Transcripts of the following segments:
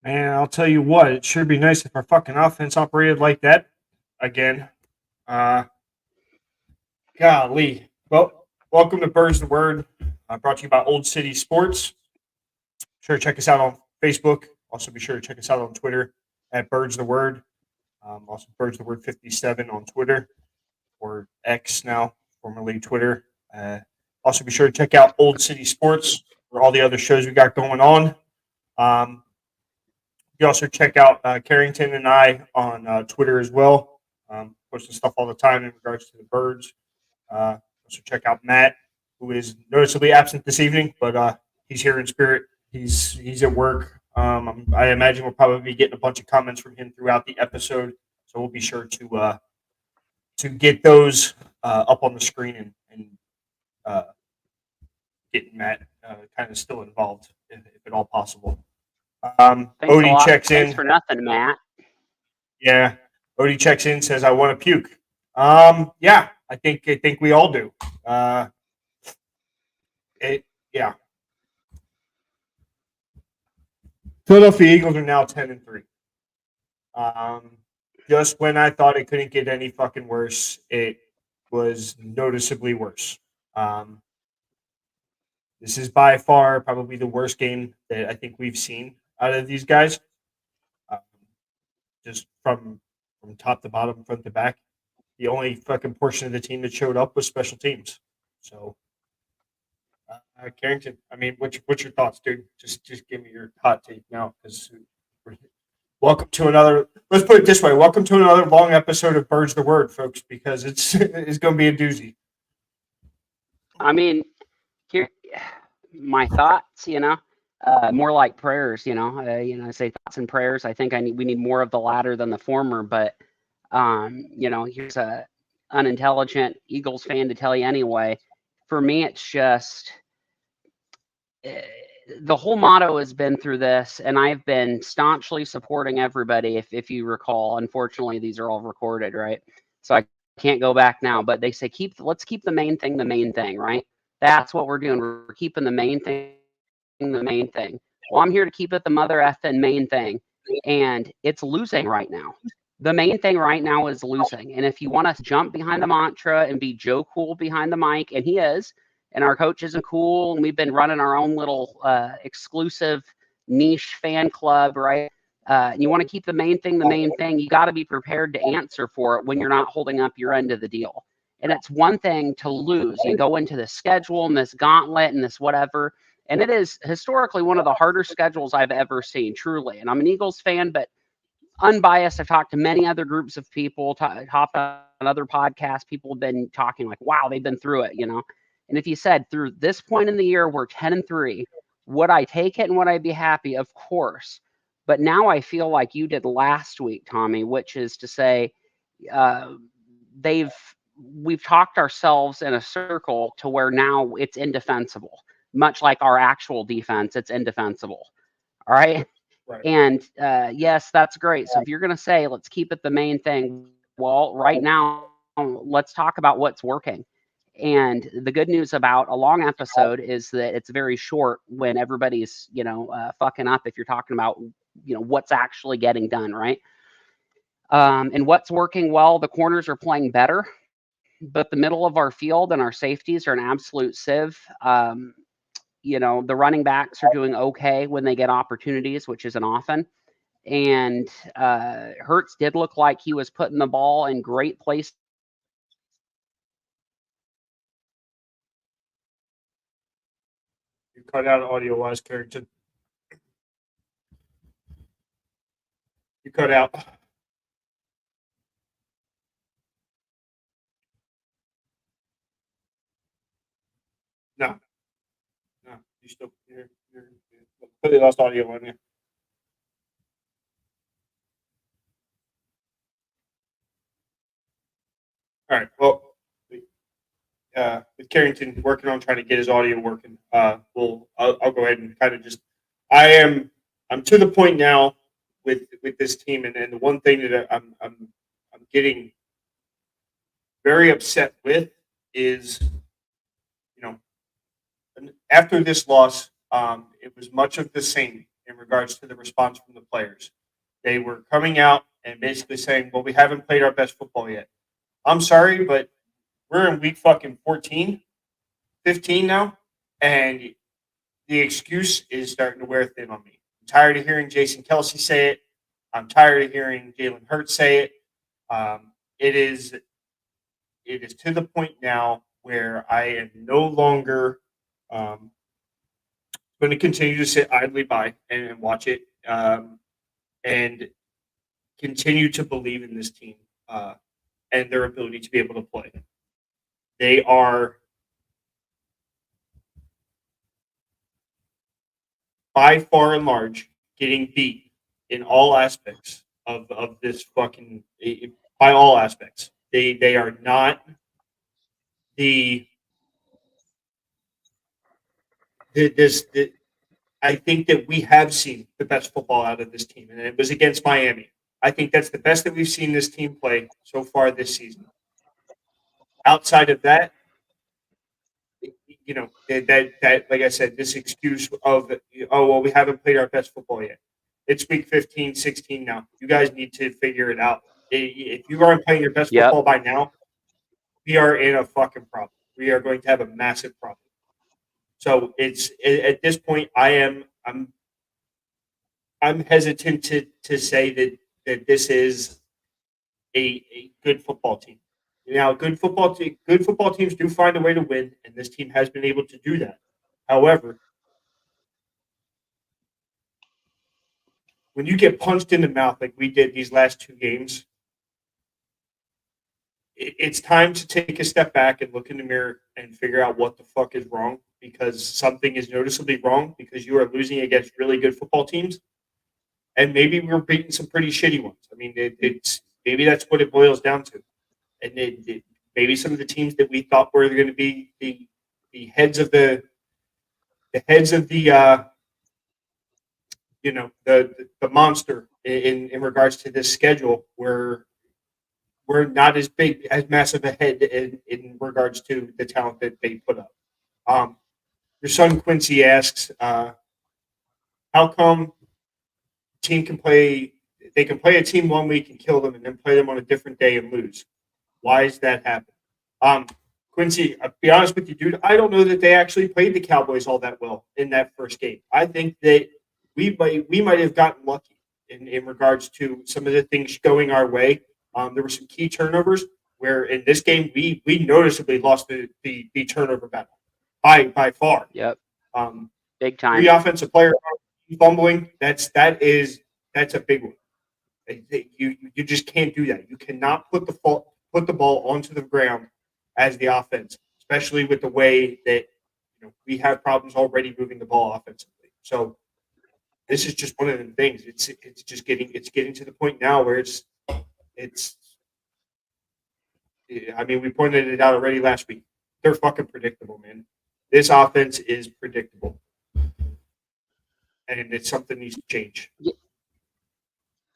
Man, I'll tell you what, it sure be nice if our fucking offense operated like that again. Uh, Golly. Well, welcome to Birds the Word, brought to you by Old City Sports. Sure to check us out on Facebook. Also, be sure to check us out on Twitter at Birds the Word. Also, Birds the Word 57 on Twitter, or X now, formerly Twitter. Also, be sure to check out Old City Sports for all the other shows we got going on. Um, You also check out Carrington and I on Twitter as well. Posting stuff all the time in regards to the birds. Also check out Matt, who is noticeably absent this evening, but he's here in spirit. He's at work. I imagine we'll probably be getting a bunch of comments from him throughout the episode, so we'll be sure to get those up on the screen and uh, get Matt kind of still involved if at all possible. Thanks a Odie lot. checks Thanks in. for nothing, Matt. Yeah, Odie checks in, says, "I want to puke." Yeah, I think we all do. Yeah. Philadelphia Eagles are now 10-3. Just when I thought it couldn't get any fucking worse, it was noticeably worse. This is by far probably the worst game that I think we've seen out of these guys. Um, just from top to bottom, front to back. The only fucking portion of the team that showed up was special teams. So, Carrington, I mean, what's your thoughts, dude? Just give me your hot take now, because welcome to another. Let's put it this way: welcome to another long episode of Birds the Word, folks, because it's going to be a doozy. I mean, here, my thoughts. More like prayers. I say thoughts and prayers. I think we need more of the latter than the former. But here's a unintelligent Eagles fan to tell you anyway. For me, it's just the whole motto has been through this, and I've been staunchly supporting everybody. If you recall, unfortunately, these are all recorded, right? So I can't go back now. But they say let's keep the main thing, right? That's what we're doing. We're keeping the main thing the main thing. Well, I'm here to keep it the mother effing main thing, and it's losing right now. The main thing right now is losing. And if you want to jump behind the mantra and be Joe Cool behind the mic, and he is, and our coach isn't cool, and we've been running our own little exclusive niche fan club, right? And you want to keep the main thing, you got to be prepared to answer for it when you're not holding up your end of the deal. And it's one thing to lose. You go into this schedule and this gauntlet and this whatever, and it is historically one of the harder schedules I've ever seen, truly. And I'm an Eagles fan, but unbiased. I've talked to many other groups of people, hopped on other podcasts. People have been talking like, wow, they've been through it, And if you said through this point in the year, we're 10-3, would I take it and would I be happy? Of course. But now I feel like you did last week, Tommy, which is to say, we've talked ourselves in a circle to where now it's indefensible, much like our actual defense, it's indefensible. All right. Right. And yes, that's great. So if you're going to say, let's keep it the main thing, well, right now, let's talk about what's working. And the good news about a long episode is that it's very short when everybody's, fucking up. If you're talking about, what's actually getting done, right? And what's working well, the corners are playing better, but the middle of our field and our safeties are an absolute sieve. The running backs are doing okay when they get opportunities, which isn't often. And Hurts did look like he was putting the ball in great places. You cut out audio-wise, Carrington. You cut out. No. You still you're completely lost audio on you. All right. Well, with Carrington working on trying to get his audio working, I'll go ahead and kind of just I'm to the point now with this team, and the one thing that I'm getting very upset with is, after this loss, it was much of the same in regards to the response from the players. They were coming out and basically saying, well, we haven't played our best football yet. I'm sorry, but we're in week fucking 14, 15 now, and the excuse is starting to wear thin on me. I'm tired of hearing Jason Kelsey say it. I'm tired of hearing Jalen Hurts say it. It is to the point now where I am no longer going to continue to sit idly by and watch it and continue to believe in this team and their ability to be able to play. They are by far and large getting beat in all aspects of this fucking by all aspects. They are not the this I think that we have seen the best football out of this team, and it was against Miami. I think that's the best that we've seen this team play so far this season. Outside of that, that like I said, this excuse of we haven't played our best football yet. It's week 15, 16 now. You guys need to figure it out. If you aren't playing your best football by now, we are in a fucking problem. We are going to have a massive problem. So it's at this point, I'm hesitant to say that this is a good football team. Now, good football teams do find a way to win, and this team has been able to do that. However, when you get punched in the mouth like we did these last two games, it's time to take a step back and look in the mirror and figure out what the fuck is wrong, because something is noticeably wrong, because you are losing against really good football teams, and maybe we're beating some pretty shitty ones. I mean, it's maybe that's what it boils down to, and maybe some of the teams that we thought were going to be the heads of the the monster in regards to this schedule were not as massive a head in regards to the talent that they put up. Your son Quincy asks, how come team can play? They can play a team 1 week and kill them, and then play them on a different day and lose. Why is that happen? Quincy, I'll be honest with you, dude. I don't know that they actually played the Cowboys all that well in that first game. I think that we might have gotten lucky in regards to some of the things going our way. There were some key turnovers where in this game we noticeably lost the turnover battle by far. Yep. Big time. 3 offensive players fumbling. That's a big one. You just can't do that. You cannot put the ball onto the ground as the offense, especially with the way that we have problems already moving the ball offensively. So this is just one of the things. It's just getting to the point now where it's. I mean, we pointed it out already last week. They're fucking predictable, man. This offense is predictable, and it's something needs to change.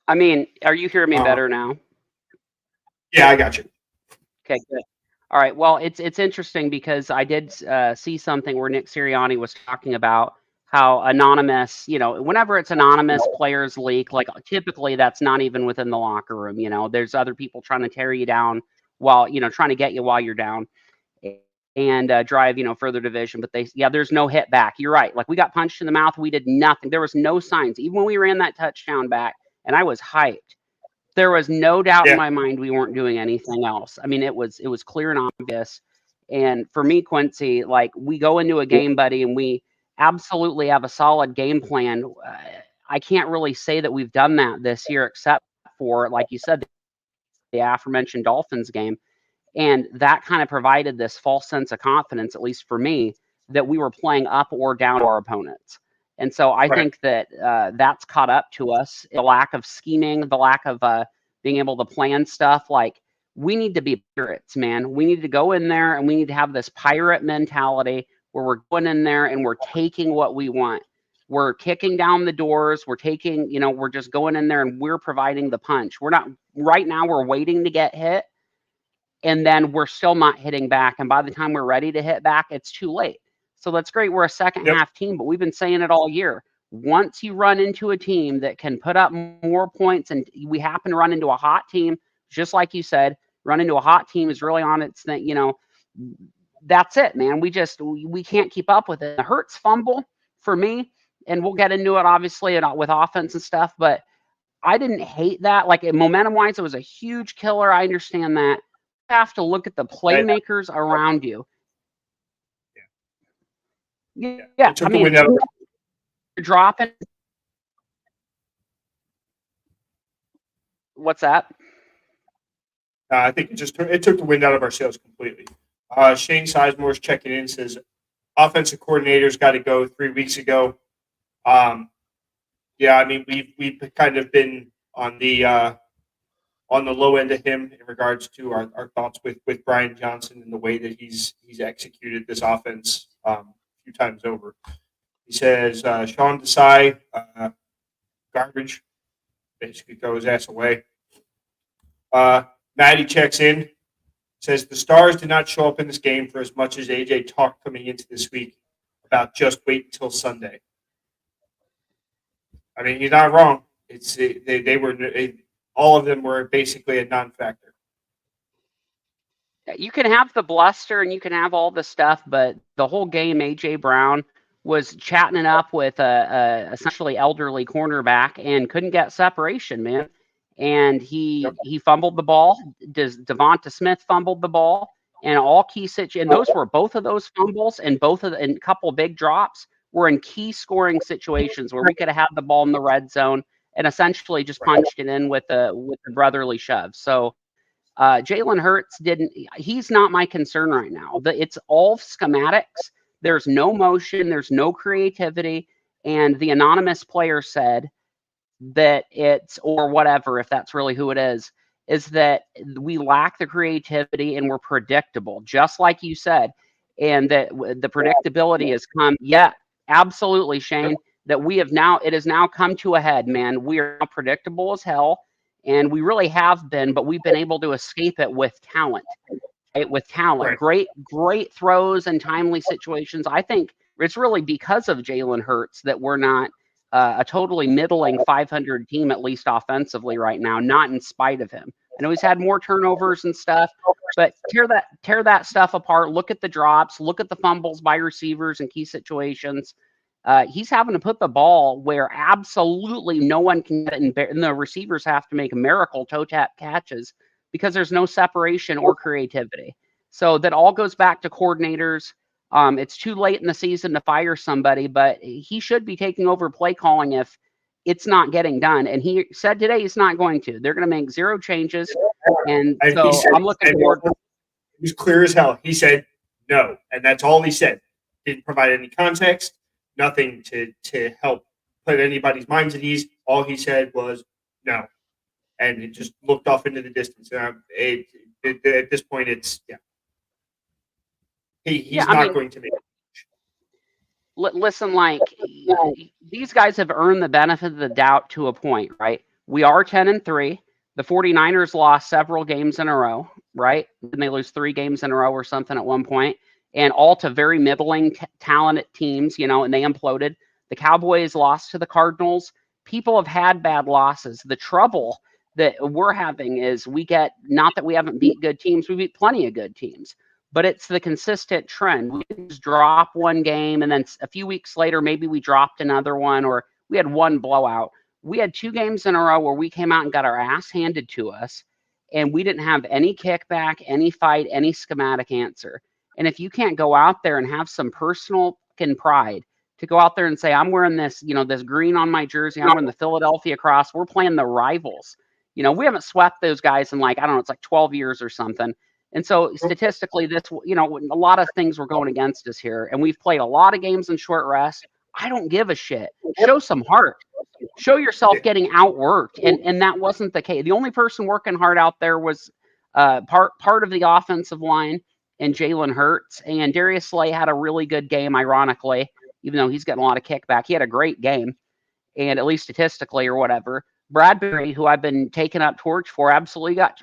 I mean, are you hearing me better now? Yeah, I got you. Okay, good. All right. Well, it's interesting because I did see something where Nick Sirianni was talking about how anonymous, whenever it's anonymous players leak, like typically that's not even within the locker room. There's other people trying to tear you down while, trying to get you while you're down and drive, further division. But there's no hit back. You're right. Like we got punched in the mouth. We did nothing. There was no signs. Even when we ran that touchdown back and I was hyped, there was no doubt in my mind we weren't doing anything else. I mean, it was clear and obvious. And for me, Quincy, like we go into a game, buddy, and we absolutely have a solid game plan. I can't really say that we've done that this year, except for, like you said, the aforementioned Dolphins game. And that kind of provided this false sense of confidence, at least for me, that we were playing up or down to our opponents. And so I think that that's caught up to us. The lack of scheming, the lack of being able to plan stuff. Like we need to be pirates, man. We need to go in there and we need to have this pirate mentality where we're going in there and we're taking what we want. We're kicking down the doors. We're taking, we're just going in there and we're providing the punch. We're not right now. We're waiting to get hit. And then we're still not hitting back. And by the time we're ready to hit back, it's too late. So that's great. We're a second half team, but we've been saying it all year. once you run into a team that can put up more points, and we happen to run into a hot team, just like you said, run into a hot team is really on its thing, that's it, man. We can't keep up with it. The Hurts fumble for me, and we'll get into it obviously with offense and stuff, but I didn't hate that. Like momentum wise, it was a huge killer. I understand that. You have to look at the playmakers around you. Yeah, I mean, you're dropping. What's that? I think it took the wind out of our sails completely. Shane Sizemore's checking in, says offensive coordinators got to go 3 weeks ago. Yeah, I mean we've kind of been on the low end of him in regards to our thoughts with Brian Johnson and the way that he's executed this offense a few times over. He says Sean Desai, garbage, basically throw his ass away. Maddie checks in, says the stars did not show up in this game for as much as AJ talked coming into this week about just wait until Sunday. I mean, he's not wrong. They were all of them were basically a non-factor. You can have the bluster and you can have all the stuff, but the whole game, AJ Brown was chatting it up with a essentially elderly cornerback and couldn't get separation, man. And he fumbled the ball. Devonta Smith fumbled the ball, and all key situations. And both of those fumbles and a couple big drops were in key scoring situations where we could have had the ball in the red zone and essentially just punched it in with the brotherly shove. So Jalen Hurts he's not my concern right now. It's all schematics. There's no motion, there's no creativity. And the anonymous player said that or whatever, if that's really who it is that we lack the creativity and we're predictable, just like you said. And that the predictability has come. Yeah, absolutely, Shane. That it has now come to a head, man. We are now predictable as hell. And we really have been, but we've been able to escape it with talent. Right? With talent. Right. Great throws and timely situations. I think it's really because of Jalen Hurts that we're not a totally middling 500 team, at least offensively right now, not in spite of him. I know he's had more turnovers and stuff, but tear that stuff apart. Look at the drops. Look at the fumbles by receivers in key situations. He's having to put the ball where absolutely no one can get it, and the receivers have to make miracle toe tap catches because there's no separation or creativity. So that all goes back to coordinators. It's too late in the season to fire somebody, but he should be taking over play calling if it's not getting done. And he said today he's not going to. They're going to make 0 changes. And so I'm looking forward. It was clear as hell. He said no, and that's all he said. Didn't provide any context. Nothing to help put anybody's minds at ease. All he said was no, and it just looked off into the distance. And at this point, it's he's not going to make it. Listen, these guys have earned the benefit of the doubt to a point, right? We are 10-3. The 49ers lost several games in a row, right? Didn't they lose 3 games in a row or something at one point? And all to very middling talented teams, and they imploded. The Cowboys lost to the Cardinals. People have had bad losses. The trouble that we're having is not that we haven't beat good teams, we beat plenty of good teams, but it's the consistent trend. We just drop one game, and then a few weeks later, maybe we dropped another one, or we had one blowout. We had 2 games in a row where we came out and got our ass handed to us, and we didn't have any kickback, any fight, any schematic answer. And if you can't go out there and have some personal fucking pride to go out there and say, I'm wearing this, this green on my jersey, I'm wearing the Philadelphia cross, we're playing the rivals. We haven't swept those guys in it's like 12 years or something. And so statistically, this, a lot of things were going against us here. And we've played a lot of games in short rest. I don't give a shit. Show some heart. Show yourself getting outworked. And that wasn't the case. The only person working hard out there was part of the offensive line and Jalen Hurts. And Darius Slay had a really good game, ironically, even though he's getting a lot of kickback. He had a great game, and at least statistically or whatever. Bradbury, who I've been taking up torch for, absolutely got,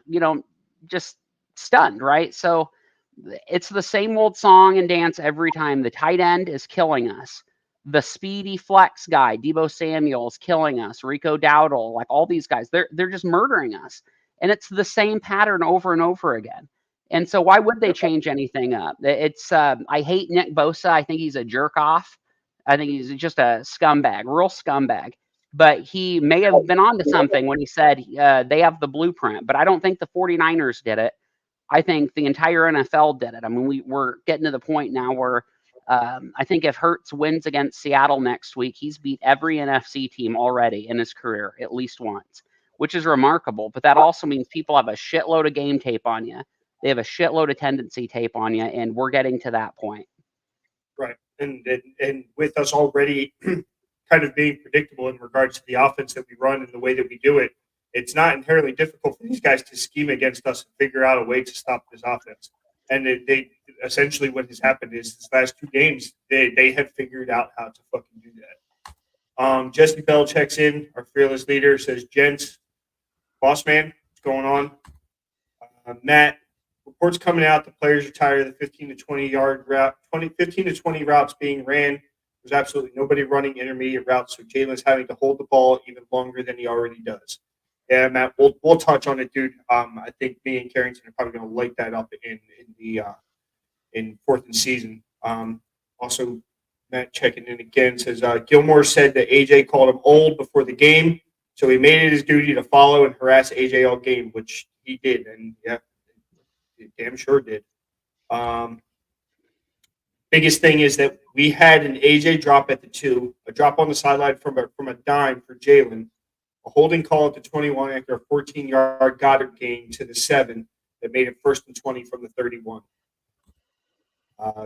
just stunned, right? So it's the same old song and dance every time. The tight end is killing us. the speedy flex guy, Debo Samuel's killing us, Rico Dowdle, like all these guys, they're just murdering us. And it's the same pattern over and over again. And so why would they change anything up? It's I hate Nick Bosa. I think he's a jerk off. I think he's just a scumbag, real scumbag. But he may have been onto something when he said they have the blueprint. But I don't think the 49ers did it. I think the entire NFL did it. I mean, we're getting to the point now where I think if Hurts wins against Seattle next week, he's beat every NFC team already in his career at least once, which is remarkable. But that also means people have a shitload of game tape on you. They have a shitload of tendency tape on you, and we're getting to that point. Right. And with us already kind of being predictable in regards to the offense that we run and the way that we do it, it's not inherently difficult for these guys to scheme against us and figure out a way to stop this offense. And they essentially what has happened is these last two games, they have figured out how to fucking do that. Jesse Bell checks in, our fearless leader, says, "Gents, boss man, what's going on?" Matt, reports coming out the players are tired of the 15 to 20 yard route, 15 to 20 routes being ran. There's absolutely nobody running intermediate routes, so Jalen's having to hold the ball even longer than he already does. Yeah, Matt, we'll touch on it, dude. I think me and Carrington are probably going to light that up in fourth and season. Also, Matt checking in again says Gilmore said that AJ called him old before the game, so he made it his duty to follow and harass AJ all game, which he did, and yeah, he damn sure did. Biggest thing is that we had an AJ drop at the 2, a drop on the sideline from a dime for Jalen, a holding call at the 21 after a 14-yard Goddard gain to the 7 that made it 1st and 20 from the 31.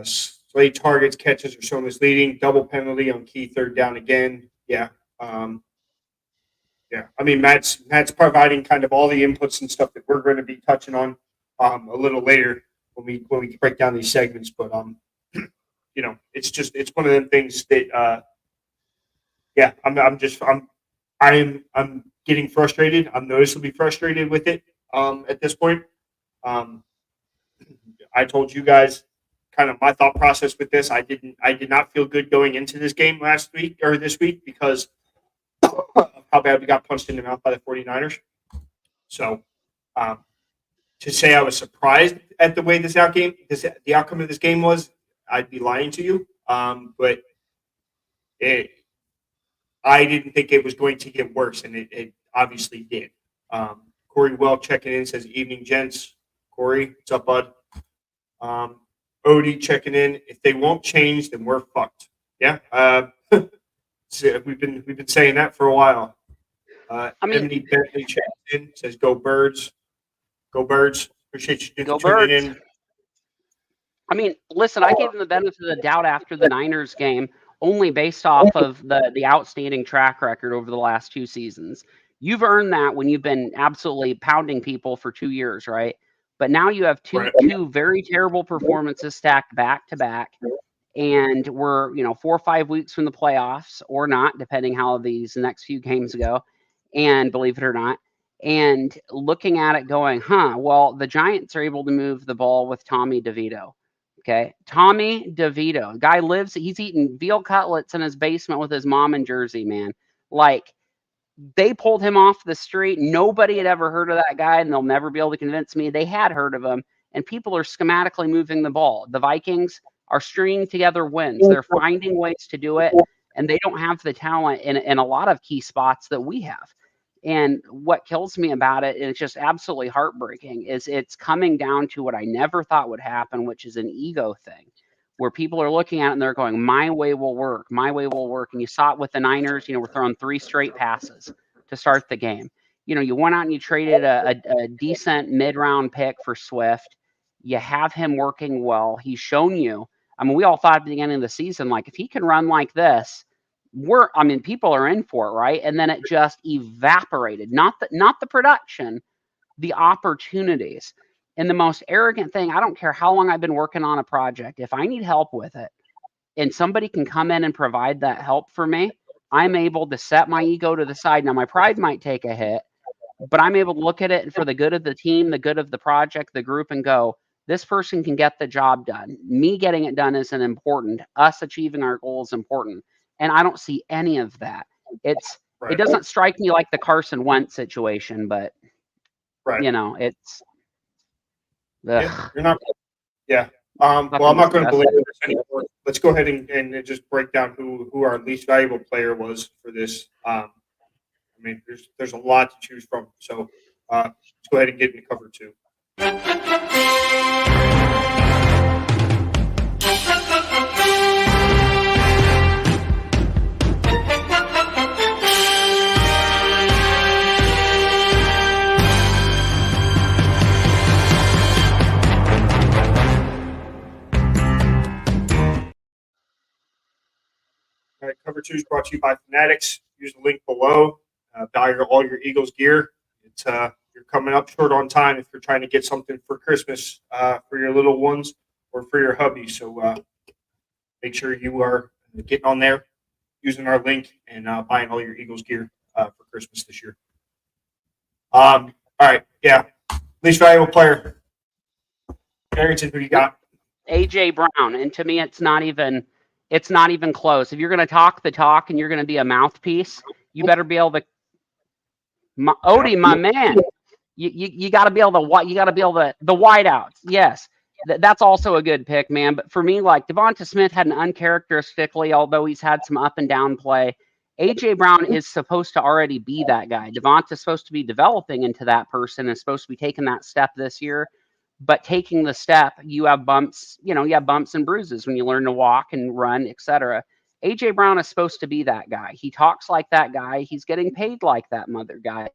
Slade targets, catches are so misleading. Double penalty on key 3rd down again. Yeah. Yeah. I mean, Matt's providing kind of all the inputs and stuff that we're going to be touching on a little later when we break down these segments. But you know, it's one of them things that yeah, I'm getting frustrated. I'm noticeably frustrated with it at this point. I told you guys kind of my thought process with this. I did not feel good going into this game this week because of how bad we got punched in the mouth by the 49ers. So to say I was surprised at the way the outcome of this game was, I'd be lying to you. But I didn't think it was going to get worse, and it obviously did. Corey Welk checking in says, "Evening, gents." Corey, what's up, bud? Odie checking in. If they won't change, then we're fucked. Yeah. We've been saying that for a while. Emily Bentley checking in says, "Go Birds, go Birds." Appreciate you tuning in. I mean, listen, I gave them the benefit of the doubt after the Niners game, only based off of the outstanding track record over the last 2 seasons. You've earned that when you've been absolutely pounding people for 2 years, right? But now you have two very terrible performances stacked back to back, and we're 4 or 5 weeks from the playoffs, or not, depending how these next few games go. And believe it or not, and looking at it, going, well, the Giants are able to move the ball with Tommy DeVito. Okay, Tommy DeVito, guy he's eating veal cutlets in his basement with his mom in Jersey, man. Like, they pulled him off the street. Nobody had ever heard of that guy, and they'll never be able to convince me they had heard of him. And people are schematically moving the ball. The Vikings are stringing together wins. They're finding ways to do it, and they don't have the talent in a lot of key spots that we have. And what kills me about it, and it's just absolutely heartbreaking, is it's coming down to what I never thought would happen, which is an ego thing, where people are looking at it and they're going, my way will work. My way will work. And you saw it with the Niners. We're throwing 3 straight passes to start the game. You went out and you traded a decent mid-round pick for Swift. You have him working well. He's shown you. I mean, we all thought at the beginning of the season, like, if he can run like this, people are in for it, right? And then it just evaporated. Not the production, the opportunities. And the most arrogant thing, I don't care how long I've been working on a project, if I need help with it and somebody can come in and provide that help for me, I'm able to set my ego to the side. Now, my pride might take a hit, but I'm able to look at it for the good of the team, the good of the project, the group, and go, this person can get the job done. Me getting it done isn't important. Us achieving our goal is important. And I don't see any of that. It Right. doesn't strike me like the Carson Wentz situation, but Right. it's Yeah. You're not. Yeah. Well, I'm fucking not going to disgusting. belabor this anymore. Let's go ahead and just break down who our least valuable player was for this. I mean, there's a lot to choose from. So let's go ahead and get into cover 2. All right, cover 2 is brought to you by Fanatics. Use the link below. Buy all your Eagles gear. It's you're coming up short on time if you're trying to get something for Christmas for your little ones or for your hubby. So make sure you are getting on there, using our link, and buying all your Eagles gear for Christmas this year. All right, yeah. Least valuable player. Harrington, who you got? AJ Brown, and to me, it's not even close. If you're going to talk the talk and you're going to be a mouthpiece, you better be able to. Odie, my man, you got to be able to. You got to be able to the wideouts. Yes, that's also a good pick, man. But for me, like Devonta Smith had an uncharacteristically, although he's had some up and down play. AJ Brown is supposed to already be that guy. Devonta's supposed to be developing into that person. Is supposed to be taking that step this year. But taking the step, you have bumps. You have bumps and bruises when you learn to walk and run, etc. AJ Brown is supposed to be that guy. He talks like that guy. He's getting paid like that mother guy.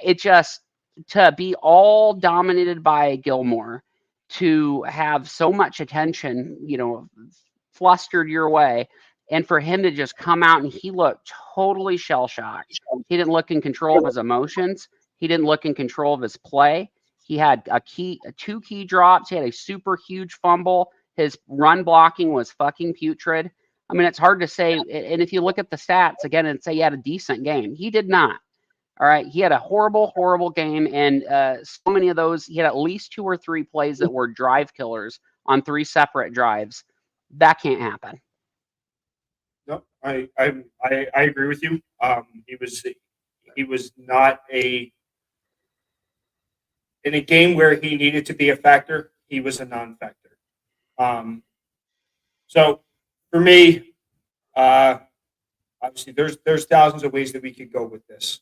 It just to be all dominated by Gilmore, to have so much attention, flustered your way, and for him to just come out and he looked totally shell shocked. He didn't look in control of his emotions. He didn't look in control of his play. He had two key drops. He had a super huge fumble. His run blocking was fucking putrid. I mean, it's hard to say. And if you look at the stats again and say he had a decent game, he did not. All right. He had a horrible, horrible game. And so many of those, he had at least 2 or 3 plays that were drive killers on 3 separate drives. That can't happen. No, I agree with you. He was not in a game where he needed to be a factor. He was a non-factor. So for me, obviously there's thousands of ways that we could go with this.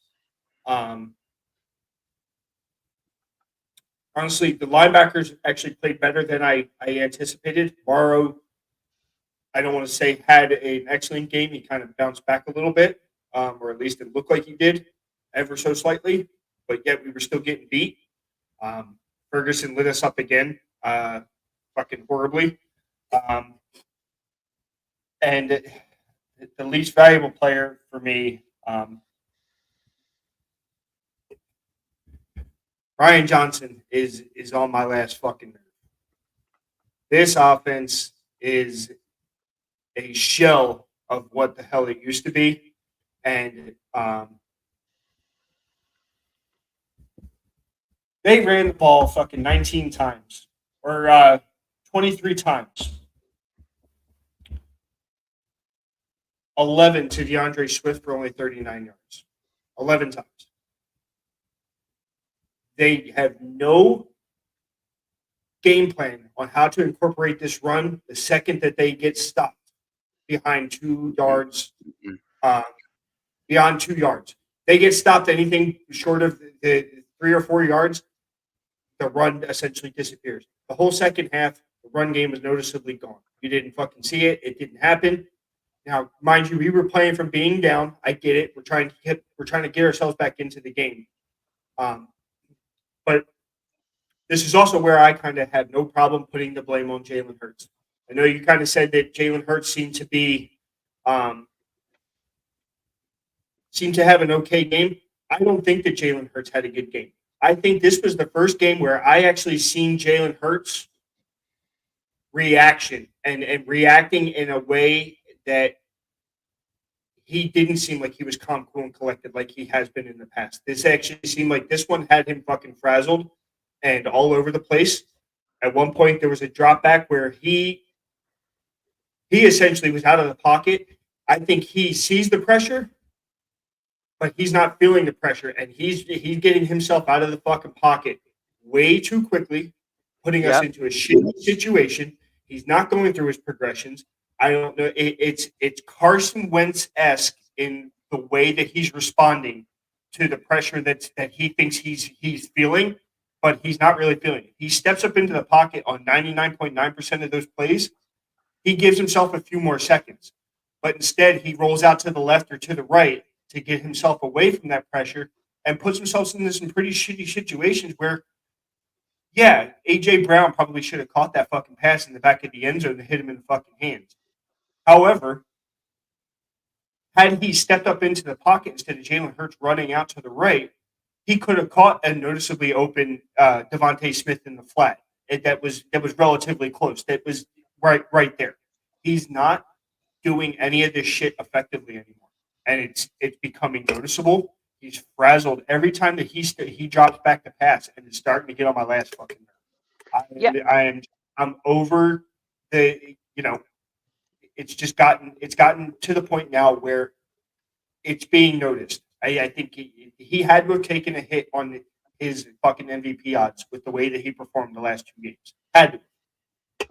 Honestly, the linebackers actually played better than I anticipated. Morrow, I don't want to say had an excellent game. He kind of bounced back a little bit, or at least it looked like he did, ever so slightly. But yet we were still getting beat. Ferguson lit us up again, fucking horribly. And the least valuable player for me, Ryan Johnson is on my last fucking nerve. This offense is a shell of what the hell it used to be, and they ran the ball fucking 19 times or 23 times. 11 to DeAndre Swift for only 39 yards. 11 times. They have no game plan on how to incorporate this run the second that they get stopped behind 2 yards. Beyond 2 yards. They get stopped anything short of the 3 or 4 yards, the run essentially disappears. The whole second half, the run game was noticeably gone. You didn't fucking see it. It didn't happen. Now, mind you, we were playing from being down. I get it. We're trying to get ourselves back into the game. But this is also where I kind of had no problem putting the blame on Jalen Hurts. I know you kind of said that Jalen Hurts seemed to have an okay game. I don't think that Jalen Hurts had a good game. I think this was the first game where I actually seen Jalen Hurts reaction and reacting in a way that he didn't seem like he was calm, cool, and collected like he has been in the past. This actually seemed like this one had him fucking frazzled and all over the place. At one point, there was a drop back where he essentially was out of the pocket. I think he sees the pressure, but he's not feeling the pressure, and he's getting himself out of the fucking pocket way too quickly, putting us Yep. into a shitty situation. He's not going through his progressions. I don't know. It's Carson Wentz-esque in the way that he's responding to the pressure that he thinks he's feeling, but he's not really feeling it. He steps up into the pocket on 99.9% of those plays. He gives himself a few more seconds, but instead he rolls out to the left or to the right to get himself away from that pressure and puts himself into some pretty shitty situations where, yeah, AJ Brown probably should have caught that fucking pass in the back of the end zone and hit him in the fucking hands. However, had he stepped up into the pocket instead of Jalen Hurts running out to the right, he could have caught a noticeably open Devontae Smith in the flat. That was relatively close. That was right there. He's not doing any of this shit effectively anymore, and it's becoming noticeable. He's frazzled every time that he drops back to pass, and it's starting to get on my last fucking nerve. I'm over the it's gotten to the point now where it's being noticed. I think he had to have taken a hit on his fucking MVP odds with the way that he performed the last 2 games. Had to.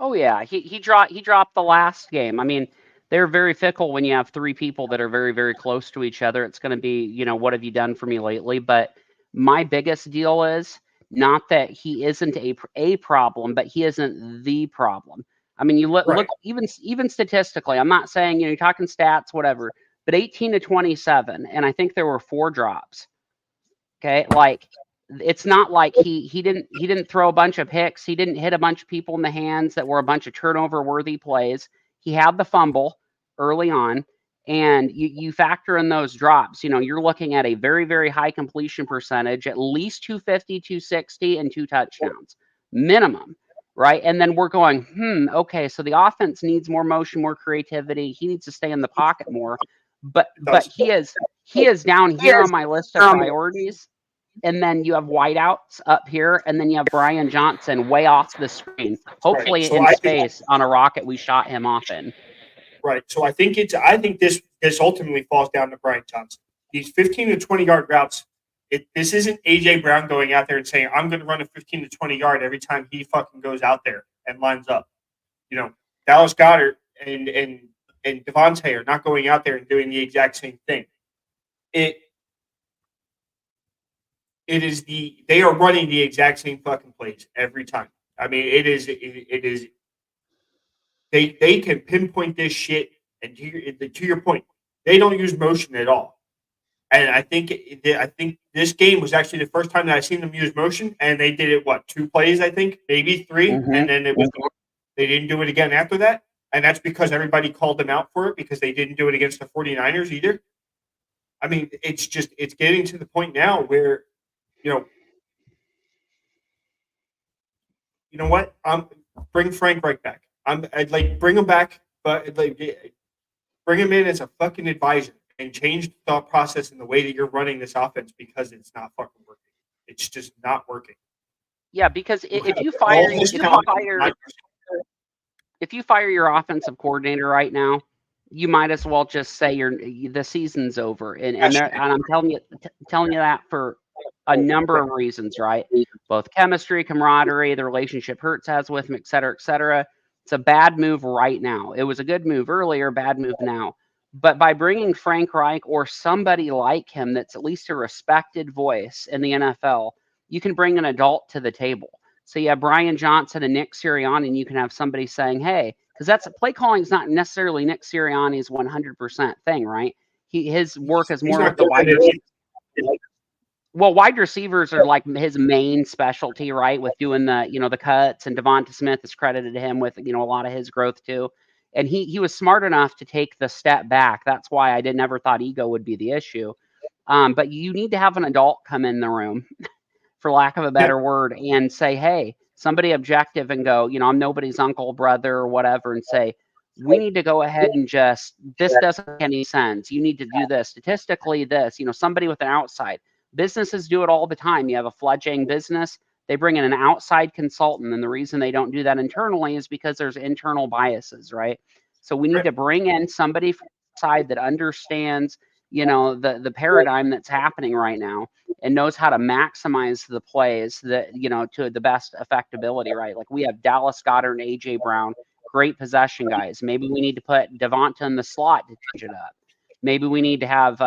Oh yeah, he dropped the last game. I mean, they're very fickle when you have three people that are very, very close to each other. It's going to be, what have you done for me lately? But my biggest deal is not that he isn't a problem, but he isn't the problem. I mean, you look even statistically. I'm not saying you're talking stats, whatever, but 18 to 27, and I think there were 4 drops. Okay, like it's not like he didn't throw a bunch of picks. He didn't hit a bunch of people in the hands that were a bunch of turnover worthy plays. He had the fumble early on, and you factor in those drops. You're looking at a very, very high completion percentage, at least 250, 260, and 2 touchdowns minimum, right? And then we're going, okay, so the offense needs more motion, more creativity. He needs to stay in the pocket more. But he is down here on my list of priorities. And then you have wideouts up here, and then you have Brian Johnson way off the screen, hopefully in space on a rocket we shot him off in. Right. So I think this ultimately falls down to Brian Johnson. These 15 to 20 yard routes. This isn't AJ Brown going out there and saying, I'm going to run a 15 to 20 yard every time he fucking goes out there and lines up. Dallas Goedert and Devontae are not going out there and doing the exact same thing. They are running the exact same fucking plays every time. I mean, it is they can pinpoint this shit, and to your point, they don't use motion at all. And I think this game was actually the first time that I've seen them use motion, and they did it 2 plays, I think, maybe 3, and then they didn't do it again after that. And that's because everybody called them out for it because they didn't do it against the 49ers either. I mean, it's getting to the point now where you know what? Bring Frank Reich back. I'd like bring him back, but bring him in as a fucking advisor and change the thought process in the way that you're running this offense because it's not fucking working. It's just not working. Yeah, because if you fire your offensive coordinator right now, you might as well just say the season's over. And I'm telling you that for a number of reasons, right? Both chemistry, camaraderie, the relationship Hurts has with him, et cetera, et cetera. It's a bad move right now. It was a good move earlier, bad move now. But by bringing Frank Reich or somebody like him that's at least a respected voice in the NFL, you can bring an adult to the table. So you have Brian Johnson and Nick Sirianni, and you can have somebody saying, hey, because that's play calling is not necessarily Nick Sirianni's 100% thing, right? His work is more with the wide receivers. Well, wide receivers are like his main specialty, right? With doing the cuts, and Devonta Smith is credited to him with a lot of his growth too. And he was smart enough to take the step back. That's why I never thought ego would be the issue. But you need to have an adult come in the room, for lack of a better word, and say, hey, somebody objective, and go, I'm nobody's uncle, brother, or whatever, and say, we need to go ahead and this doesn't make any sense. You need to do this statistically. Somebody with an outside. Businesses do it all the time. You have a fledgling business, they bring in an outside consultant, and the reason they don't do that internally is because there's internal biases, right? So we need to bring in somebody outside that understands, the paradigm that's happening right now and knows how to maximize the plays that, to the best effectability, right? Like we have Dallas Goedert and AJ Brown, great possession guys. Maybe we need to put Devonta in the slot to change it up. Maybe we need to have,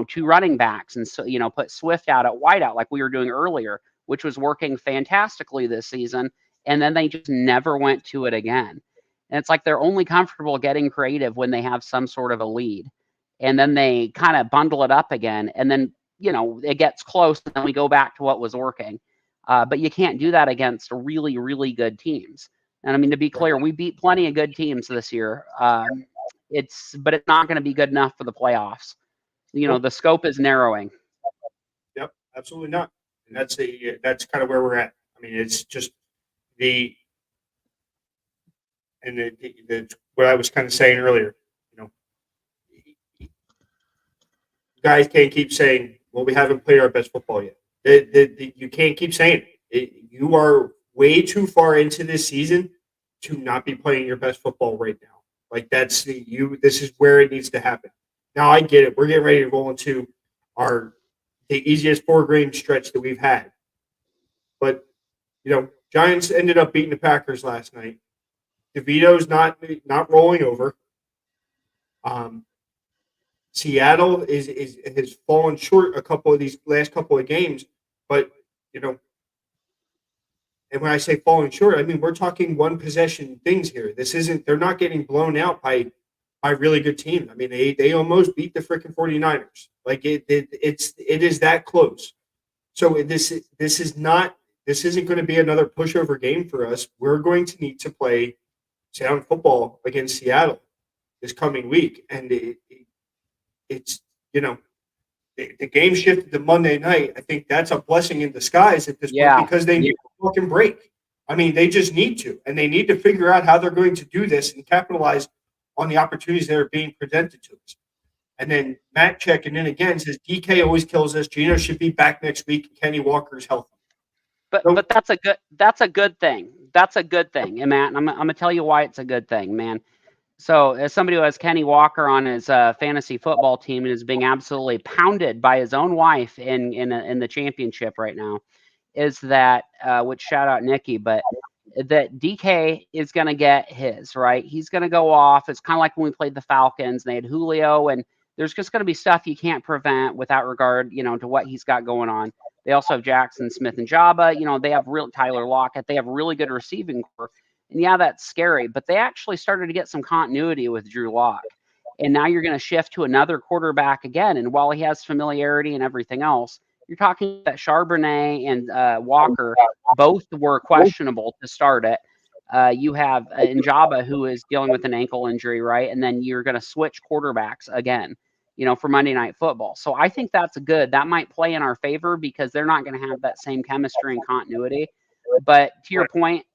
two running backs and, so, put Swift out at wideout like we were doing earlier, which was working fantastically this season. And then they just never went to it again. And it's like they're only comfortable getting creative when they have some sort of a lead. And then they kind of bundle it up again. And then, it gets close and then we go back to what was working. But you can't do that against really, really good teams. And I mean, to be clear, we beat plenty of good teams this year. But it's not going to be good enough for the playoffs. The scope is narrowing. Yep, absolutely not. And that's kind of where we're at. I mean, it's just the what I was kind of saying earlier. Guys can't keep saying, "Well, we haven't played our best football yet." You can't keep saying it. You are way too far into this season to not be playing your best football right now. Like this is where it needs to happen. Now I get it. We're getting ready to roll into the easiest 4-game stretch that we've had. But Giants ended up beating the Packers last night. DeVito's not rolling over. Seattle has fallen short a couple of these last couple of games, but and when I say falling short, I mean we're talking one possession things here. They're not getting blown out by really good teams. I mean they almost beat the freaking 49ers. Like it is that close. So this isn't going to be another pushover game for us. We're going to need to play sound football against Seattle this coming week, and it's the game shifted to Monday night. I think that's a blessing in disguise at this point because they need a fucking break. I mean, they just need to, and they need to figure out how they're going to do this and capitalize on the opportunities that are being presented to us. And then Matt checking in again says DK always kills us. Gino should be back next week. Kenny Walker's healthy. But that's a good thing. That's a good thing, and Matt. I'm gonna tell you why it's a good thing, man. So, as somebody who has Kenny Walker on his fantasy football team and is being absolutely pounded by his own wife in the championship right now, is that which shout out Nikki, but that DK is going to get his right. He's going to go off. It's kind of like when we played the Falcons. And they had Julio, and there's just going to be stuff you can't prevent without regard, to what he's got going on. They also have Jackson Smith and Jabba. They have real Tyler Lockett. They have really good receiving core. And yeah, that's scary, but they actually started to get some continuity with Drew Lock. And now you're going to shift to another quarterback again. And while he has familiarity and everything else, you're talking that Charbonnet and Walker both were questionable to start it. You have Njaba, who is dealing with an ankle injury, right? And then you're going to switch quarterbacks again, for Monday Night Football. So I think that's good. That might play in our favor because they're not going to have that same chemistry and continuity. But to your point,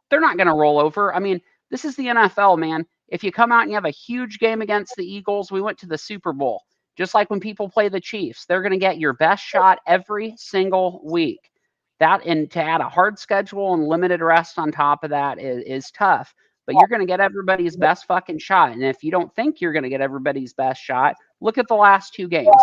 they're not going to roll over. I mean, this is the NFL, man. If you come out and you have a huge game against the Eagles, we went to the Super Bowl. Just like when people play the Chiefs, they're going to get your best shot every single week. That, and to add a hard schedule and limited rest on top of that is tough. But you're going to get everybody's best fucking shot. And if you don't think you're going to get everybody's best shot, look at the last 2 games.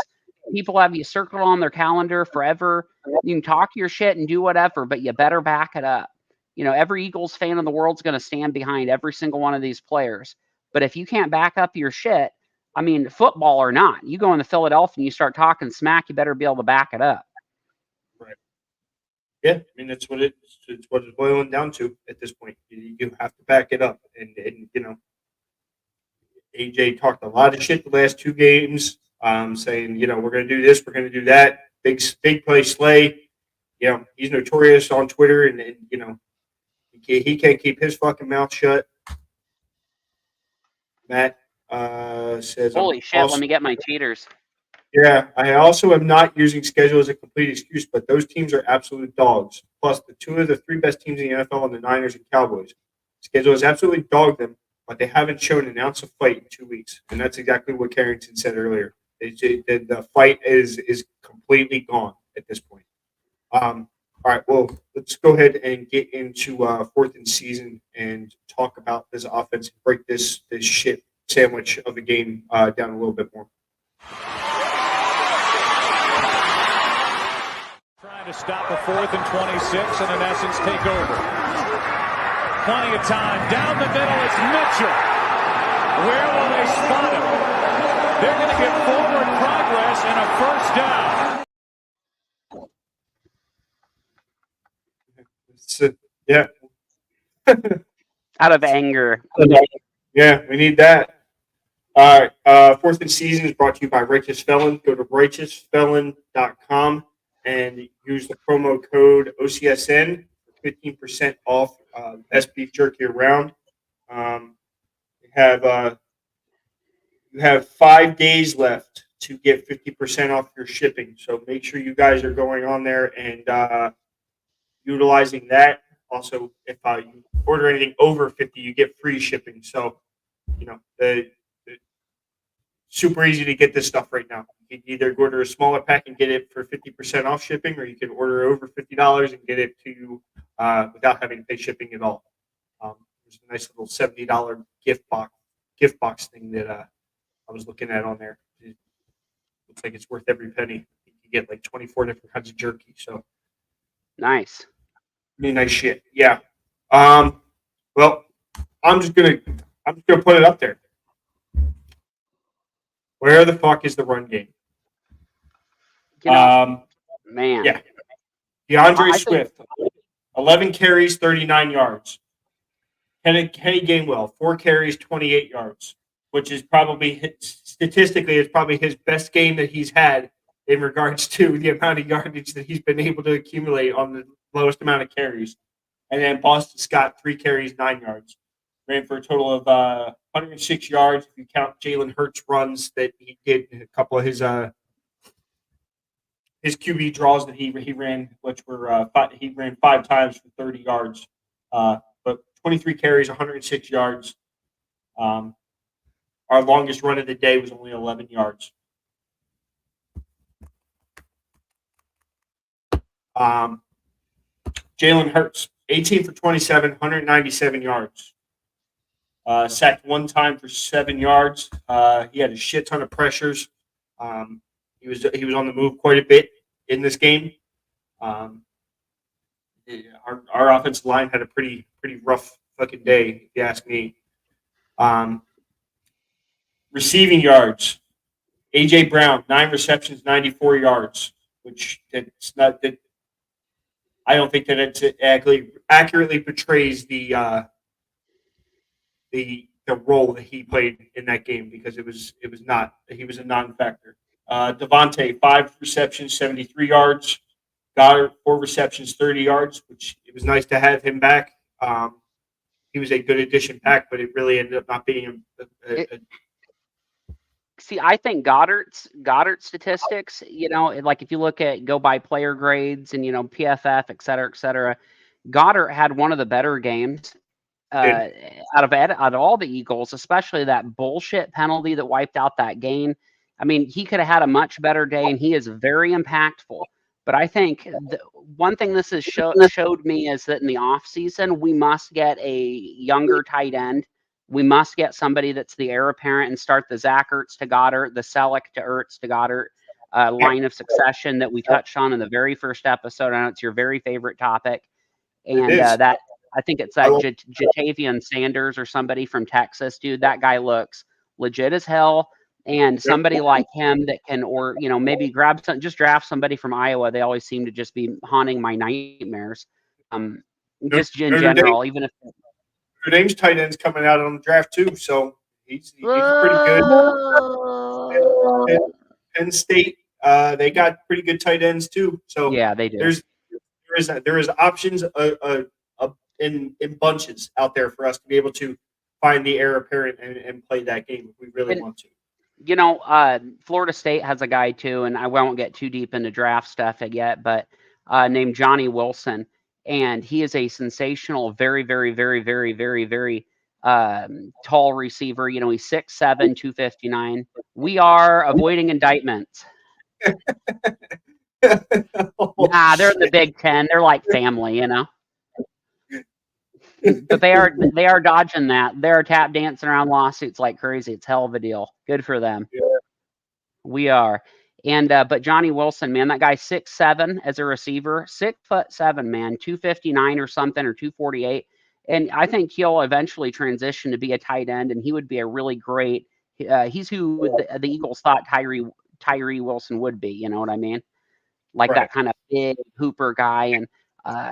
People have you circled on their calendar forever. You can talk your shit and do whatever, but you better back it up. Every Eagles fan in the world is going to stand behind every single one of these players. But if you can't back up your shit, I mean, football or not, you go into Philadelphia and you start talking smack, you better be able to back it up. Right. Yeah, I mean, it's what it's boiling down to at this point. You have to back it up. And AJ talked a lot of shit the last 2 games, saying, we're going to do this, we're going to do that. Big play Slay. He's notorious on Twitter, and he can't keep his fucking mouth shut. Matt says, holy shit, let me get my cheaters. Yeah, I also am not using schedule as a complete excuse, but those teams are absolute dogs. Plus, the 2 of the 3 best teams in the NFL are the Niners and Cowboys. Schedule has absolutely dogged them, but they haven't shown an ounce of fight in 2 weeks. And that's exactly what Carrington said earlier. The fight is completely gone at this point. All right, well, let's go ahead and get into 4th and season and talk about this offense, break this shit sandwich of the game down a little bit more. Trying to stop a 4th and 26 and in essence take over. Plenty of time. Down the middle, it's Mitchell. Where will they spot him? They're going to get forward progress and a first down. Yeah. Out of anger. Yeah, we need that. All right. 4th and Season is brought to you by Righteous Felon. Go to righteousfelon.com and use the promo code OCSN for 15% off best beef jerky around. You have 5 days left to get 50% off your shipping. So make sure you guys are going on there and utilizing that. Also, if you order anything over 50, you get free shipping. So, the super easy to get this stuff right now. You can either order a smaller pack and get it for 50% off shipping, or you can order over $50 and get it to you without having to pay shipping at all. There's a nice little $70 gift box thing that I was looking at on there. It looks like it's worth every penny. You get like 24 different kinds of jerky. So nice. Really nice shit. Yeah. Well, I'm just gonna put it up there. Where the fuck is the run game? Man. Yeah. DeAndre Swift, 11 carries, 39 yards. Kenny Gainwell, 4 carries, 28 yards, which is probably statistically it's probably his best game that he's had in regards to the amount of yardage that he's been able to accumulate on the lowest amount of carries. And then Boston Scott, 3 carries, 9 yards. Ran for a total of 106 yards. If you count Jalen Hurts runs that he did, a couple of his QB draws that he ran, which were he ran 5 times for 30 yards. But 23 carries, 106 yards. Our longest run of the day was only 11 yards. Jalen Hurts, 18 for 27, 197 yards. Sacked 1 time for 7 yards. He had a shit ton of pressures. He was on the move quite a bit in this game. Our offensive line had a pretty rough fucking day, if you ask me. Receiving yards, AJ Brown, 9 receptions, 94 yards, which it's not that. I don't think that it accurately portrays the role that he played in that game, because he was a non-factor. Devontae, 5 receptions, 73 yards. Goddard, 4 receptions, 30 yards, which it was nice to have him back. He was a good addition back, but it really ended up not being See, I think Goddard's statistics, like if you go by player grades and, PFF, et cetera, Goddard had one of the better games out of all the Eagles, especially that bullshit penalty that wiped out that game. I mean, he could have had a much better day, and he is very impactful. But I think one thing this has showed me is that in the offseason, we must get a younger tight end. We must get somebody that's the heir apparent and start the Zach Ertz to Goddard, the Selleck to Ertz to Goddard line of succession that we touched on in the very first episode. I know it's your very favorite topic. And that I think it's that Jatavian Sanders or somebody from Texas, dude. That guy looks legit as hell. And somebody like him that can, or maybe just draft somebody from Iowa. They always seem to just be haunting my nightmares. Just in general, even if Notre Dame's tight end's coming out on the draft too, so he's pretty good. Penn State, they got pretty good tight ends too. So yeah, they do. There is options in bunches out there for us to be able to find the heir apparent and play that game if we really want to. Florida State has a guy too, and I won't get too deep into draft stuff yet, but named Johnny Wilson, and he is a sensational, very, very, very, very, very, very tall receiver. He's 6'7", 259. We are avoiding indictments. Nah, they're in the Big Ten. They're like family, But they are dodging that. They're tap dancing around lawsuits like crazy. It's hell of a deal. Good for them. Yeah. We are. And but Johnny Wilson, man, that guy 6'7" as a receiver, 6'7", man, 259 or something, or 248. And I think he'll eventually transition to be a tight end, and he would be a really great. He's who the Eagles thought Tyree Wilson would be. You know what I mean? Like Right. that kind of big hooper guy, and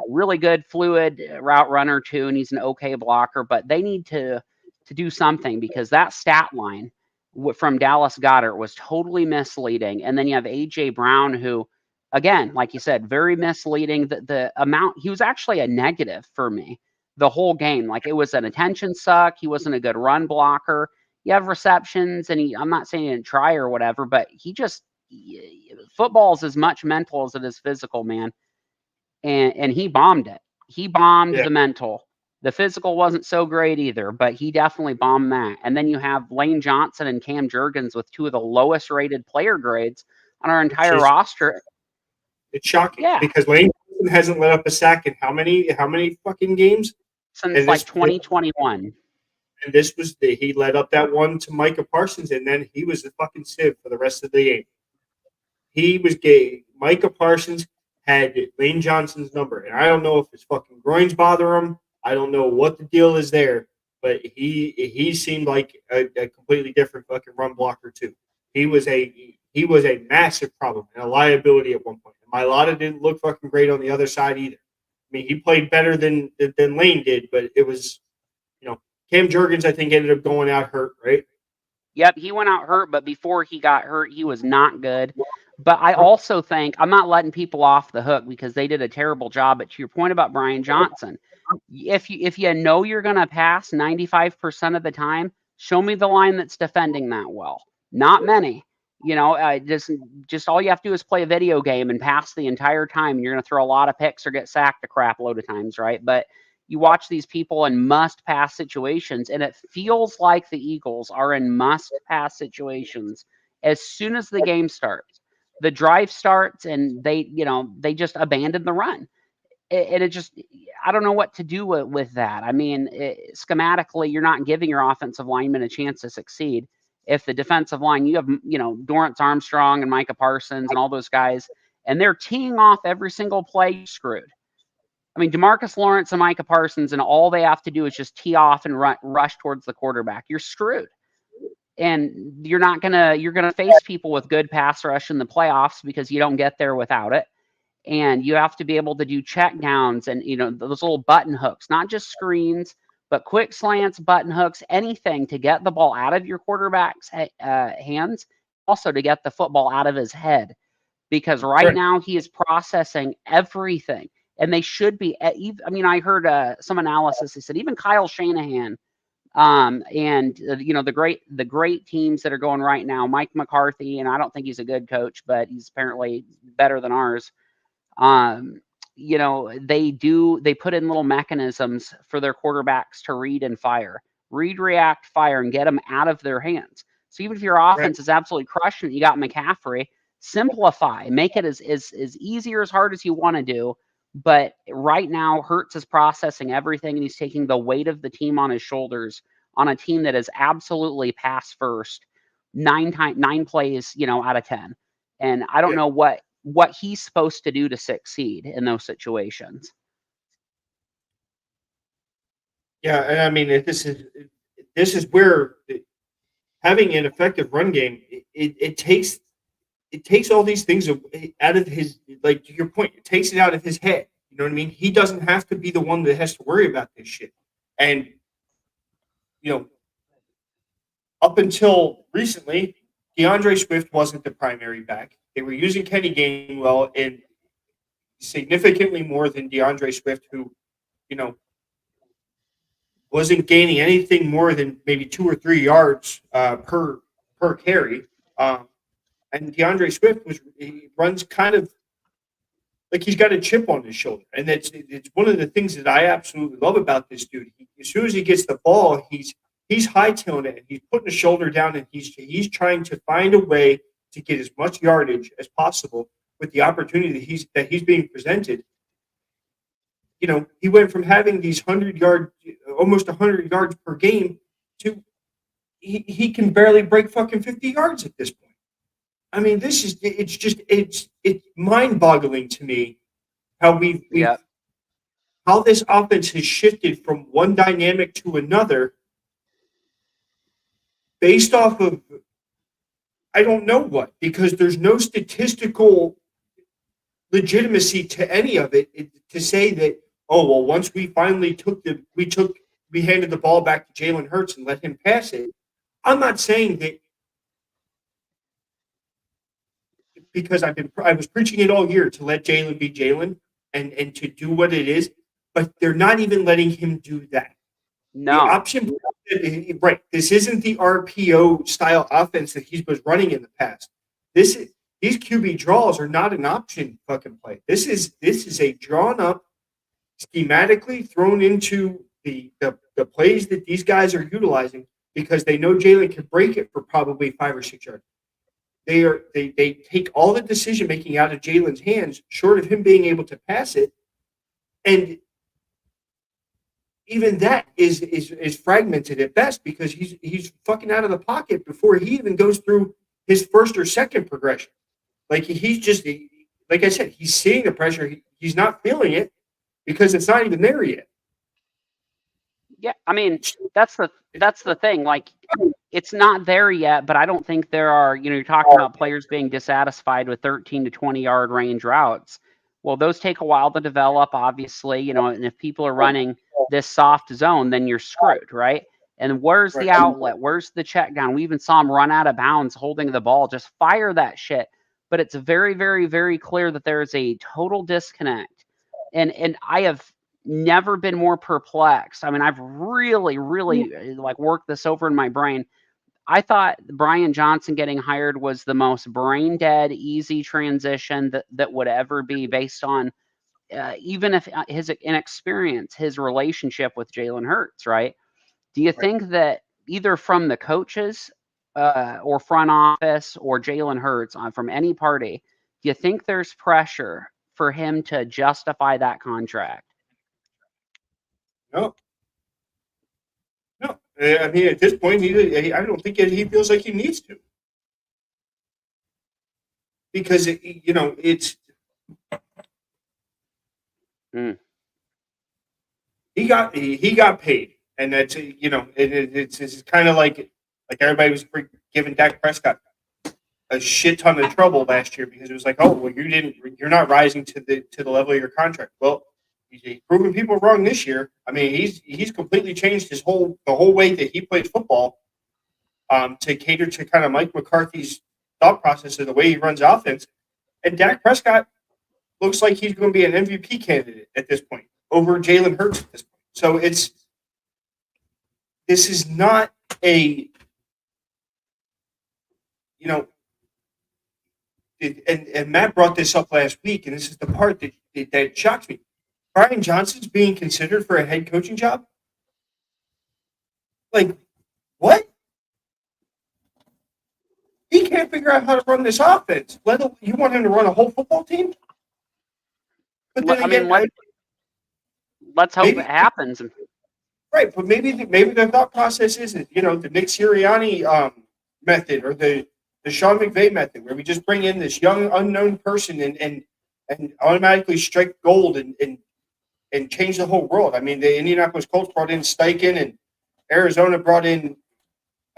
really good fluid route runner too. And he's an okay blocker, but they need to do something, because that stat line from Dallas Goedert was totally misleading. And then you have AJ Brown, who, again, like you said, very misleading. The amount, he was actually a negative for me the whole game. Like, it was an attention suck. He wasn't a good run blocker. You have receptions, and I'm not saying he didn't try or whatever, but football is as much mental as it is physical, man. And he bombed it. He bombed the mental. The physical wasn't so great either, but he definitely bombed that. And then you have Lane Johnson and Cam Jurgens with two of the lowest rated player grades on our entire roster. It's shocking because Lane Johnson hasn't let up a sack in how many fucking games? Since like 2021. And this was he led up that one to Micah Parsons, and then he was the fucking sieve for the rest of the game. He was gay. Micah Parsons had Lane Johnson's number, and I don't know if his fucking groins bother him. I don't know what the deal is there, but he seemed like a completely different fucking run blocker too. He was a massive problem and a liability at one point. And Mailata didn't look fucking great on the other side either. I mean, he played better than Lane did, but it was, Cam Jurgens, I think, ended up going out hurt, right? Yep, he went out hurt, but before he got hurt, he was not good. But I also think, I'm not letting people off the hook because they did a terrible job. But to your point about Brian Johnson, if you know you're going to pass 95% of the time, show me the line that's defending that well. Not many. Just all you have to do is play a video game and pass the entire time, and you're going to throw a lot of picks or get sacked a crap load of times, right? But you watch these people in must-pass situations, and it feels like the Eagles are in must-pass situations as soon as the game starts. The drive starts, and they just abandon the run. And it just, I don't know what to do with that. I mean, schematically, you're not giving your offensive linemen a chance to succeed. If the defensive line, you have, Dorrance Armstrong and Micah Parsons and all those guys, and they're teeing off every single play, you're screwed. I mean, DeMarcus Lawrence and Micah Parsons, and all they have to do is just tee off and rush towards the quarterback. You're screwed. And you're going to face people with good pass rush in the playoffs because you don't get there without it. And you have to be able to do check downs and, those little button hooks, not just screens, but quick slants, button hooks, anything to get the ball out of your quarterback's hands, also to get the football out of his head. Because right now he is processing everything. And they should be. I heard some analysis. They said even Kyle Shanahan, and the great teams that are going right now, Mike McCarthy, and I don't think he's a good coach, but he's apparently better than ours. They put in little mechanisms for their quarterbacks to read and fire, react, fire, and get them out of their hands. So even if your offense is absolutely crushing it, you got McCaffrey, simplify, make it as easy or as hard as you want to do. But right now, Hurts is processing everything, and he's taking the weight of the team on his shoulders on a team that is absolutely pass first, 9 plays, out of 10. And I don't know what he's supposed to do to succeed in those situations. Yeah, and I mean, this is where having an effective run game, it takes all these things out of his, like to your point, it takes it out of his head. You know what I mean? He doesn't have to be the one that has to worry about this shit. And, up until recently, DeAndre Swift wasn't the primary back. They were using Kenny Gainwell and significantly more than DeAndre Swift, who, wasn't gaining anything more than maybe 2 or 3 yards per carry. And DeAndre Swift he runs kind of like he's got a chip on his shoulder. And it's one of the things that I absolutely love about this dude. As soon as he gets the ball, he's hightailing it, and he's putting his shoulder down, and he's trying to find a way to get as much yardage as possible with the opportunity that he's being presented. he went from having these almost 100 yards per game to he can barely break fucking 50 yards at this point. I mean, it's mind boggling to me how how this offense has shifted from one dynamic to another based off of I don't know what, because there's no statistical legitimacy to any of it to say that, oh, well, once we finally we handed the ball back to Jalen Hurts and let him pass it. I'm not saying that because I was preaching it all year to let Jalen be Jalen and to do what it is, but they're not even letting him do that. No. The option, right? This isn't the RPO style offense that he was running in the past. These QB draws are not an option fucking play. This is a drawn up, schematically thrown into the plays that these guys are utilizing because they know Jalen can break it for probably 5 or 6 yards. They take all the decision making out of Jalen's hands, short of him being able to pass it, and even that is fragmented at best because he's fucking out of the pocket before he even goes through his first or second progression. Like he's just like I said, he's seeing the pressure, he's not feeling it because it's not even there yet. Yeah, I mean that's the thing. Like it's not there yet, but I don't think there are. You're talking about players being dissatisfied with 13 to 20-yard range routes. Well, those take a while to develop, obviously. And if people are running this soft zone, then you're screwed, right? And where's the outlet? Where's the check down? We even saw him run out of bounds holding the ball. Just fire that shit. But it's very, very, very clear that there is a total disconnect. And I have never been more perplexed. I mean, I've really, really like worked this over in my brain. I thought Brian Johnson getting hired was the most brain dead, easy transition that would ever be based on even if his inexperience, his relationship with Jalen Hurts, right? Do you think that either from the coaches or front office or Jalen Hurts from any party, do you think there's pressure for him to justify that contract? No. I mean, at this point, I don't think he feels like he needs to, because it's he got paid, and that's it's kind of like everybody was giving Dak Prescott a shit ton of trouble last year because it was like, oh well, you're not rising to the level of your contract. Well, he's proving people wrong this year. I mean, he's completely changed the whole way that he plays football to cater to kind of Mike McCarthy's thought process of the way he runs offense. And Dak Prescott looks like he's going to be an MVP candidate at this point over Jalen Hurts at this point. So this is not a and Matt brought this up last week, and this is the part that shocks me. Brian Johnson's being considered for a head coaching job? Like, what? He can't figure out how to run this offense. You want him to run a whole football team? But then let's hope it happens. Right, but maybe the thought process isn't, the Nick Sirianni method or the Sean McVay method, where we just bring in this young unknown person and automatically strike gold and change the whole world. I mean, the Indianapolis Colts brought in Steichen, and Arizona brought in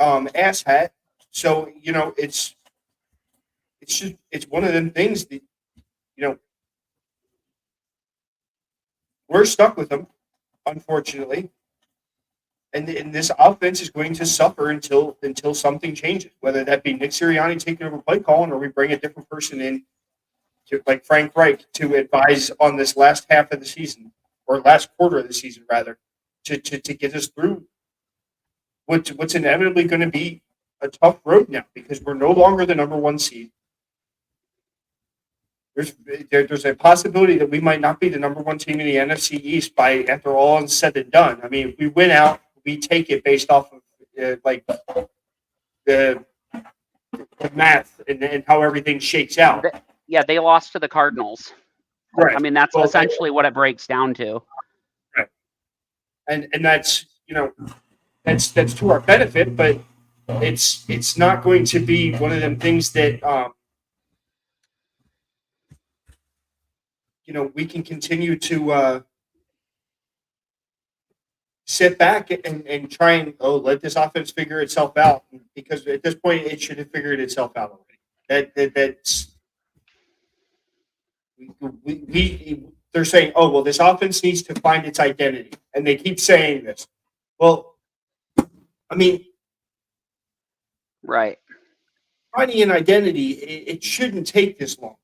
Asshat. So it's one of them things that we're stuck with them, unfortunately. And this offense is going to suffer until something changes, whether that be Nick Sirianni taking over play calling or we bring a different person in, like Frank Reich, to advise on this last half of the season, or last quarter of the season, rather, to get us through what's inevitably going to be a tough road now, because we're no longer the number one seed. There's a possibility that we might not be the number one team in the NFC East after all is said and done. I mean, if we win out, we take it based off of the math and how everything shakes out. Yeah, they lost to the Cardinals. Right. I mean, that's Well, essentially what it breaks down to. right. And that's that's to our benefit, but it's not going to be one of them things that we can continue to sit back and try and let this offense figure itself out, because at this point it should have figured itself out already. That's they're saying, oh well, this offense needs to find its identity, and they keep saying this. Well, I mean, Right. finding an identity, it shouldn't take this long.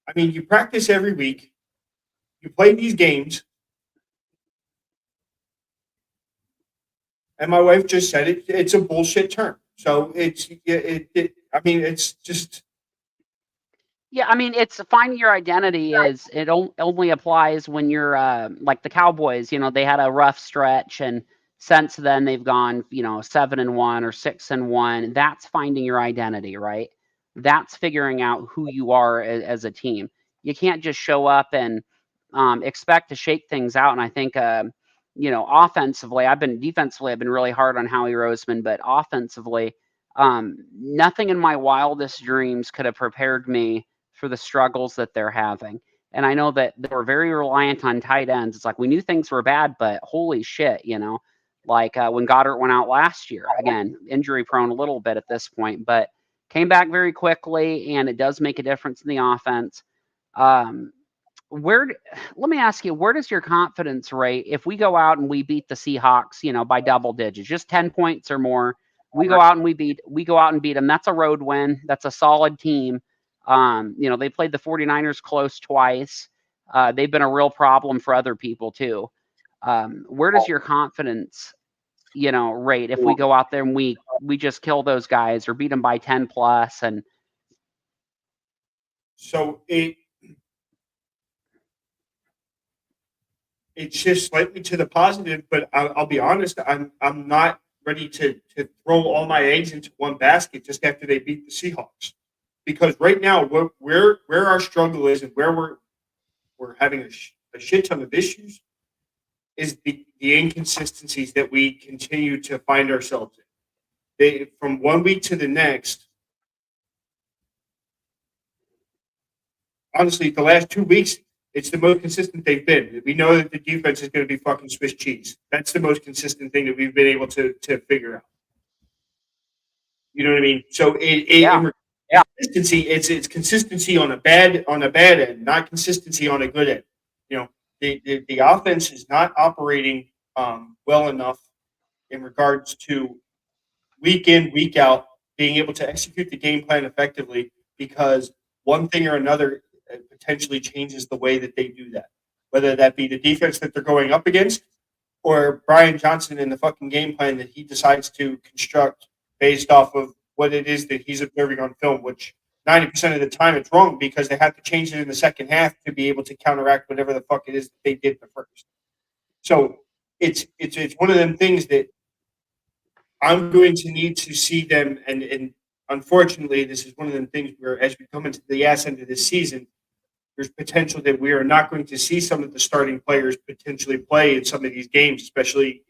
I mean, you practice every week, you play these games, and my wife just said it's a bullshit term. So I mean, it's just Yeah, I mean, it's finding your identity is it only applies when you're like the Cowboys. You know, they had a rough stretch, and since then they've gone 7-1 or 6-1. That's finding your identity, right? That's figuring out who you are as a team. You can't just show up and expect to shake things out. And I think offensively, defensively, I've been really hard on Howie Roseman, but offensively, nothing in my wildest dreams could have prepared me for the struggles that they're having. And I know that they were very reliant on tight ends. It's like we knew things were bad, but holy shit, like when Goddard went out last year, again, injury prone a little bit at this point, but came back very quickly, and it does make a difference in the offense. Um, let me ask you, where does your confidence rate if we go out and we beat the Seahawks, by double digits, just 10 points or more? We go out and beat them. That's a road win. That's a solid team. They played the 49ers close twice. They've been a real problem for other people too. Where does your confidence, rate if we go out there and we just kill those guys or beat them by 10 plus? And so it's just slightly to the positive, but I'll be honest, I'm not ready to throw all my eggs into one basket just after they beat the Seahawks, because right now where our struggle is and where we're having a shit ton of issues is the inconsistencies that we continue to find ourselves in. From one week to the next, honestly, the last 2 weeks, it's the most consistent they've been. We know that the defense is going to be fucking Swiss cheese. That's the most consistent thing that we've been able to figure out. You know what I mean? So consistency, it's consistency on a bad end, not consistency on a good end. The offense is not operating well enough in regards to week in, week out, being able to execute the game plan effectively, because one thing or another potentially changes the way that they do that. Whether that be the defense that they're going up against, or Brian Johnson in the fucking game plan that he decides to construct based off of what it is that he's observing on film, which 90% of the time it's wrong, because they have to change it in the second half to be able to counteract whatever the fuck it is that they did the first. So it's one of them things that I'm going to need to see them, and unfortunately, this is one of them things where as we come into the ass end of this season, there's potential that we are not going to see some of the starting players potentially play in some of these games, especially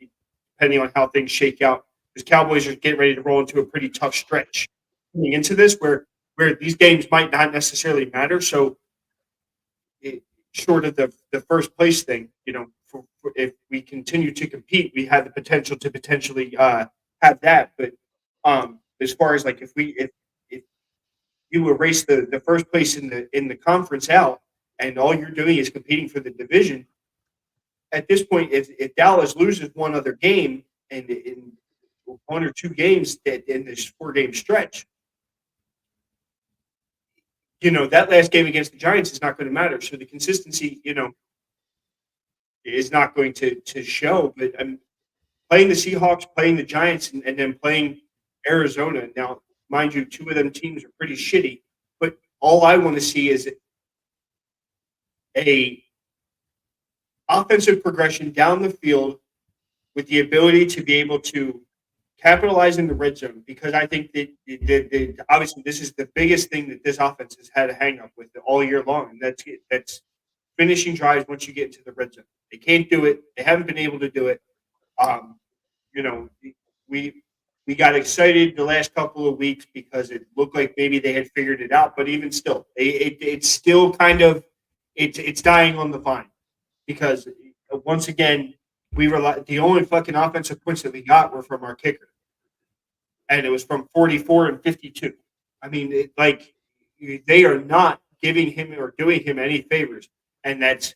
depending on how things shake out. Because Cowboys are getting ready to roll into a pretty tough stretch coming into this, where these games might not necessarily matter. So, short of the first place thing, if we continue to compete, we have the potential to potentially have that. But as far as like if you erase the first place in the conference out, and all you're doing is competing for the division, at this point, if Dallas loses one other game and in one or two games that in this 4-game stretch, that last game against the Giants is not going to matter. So the consistency, is not going to show. But playing the Seahawks, playing the Giants, and then playing Arizona. Now, mind you, two of them teams are pretty shitty, but all I want to see is a offensive progression down the field with the ability to be able to capitalize in the red zone, because I think that obviously this is the biggest thing that this offense has had a hang up with all year long, and that's finishing drives once you get into the red zone. They can't do it. They haven't been able to do it. You know, we got excited the last couple of weeks because it looked like maybe they had figured it out, but even still, it's still kind of it's dying on the vine because once again the only fucking offensive points that we got were from our kicker, and it was from 44 and 52. I mean, they are not giving him or doing him any favors, and that's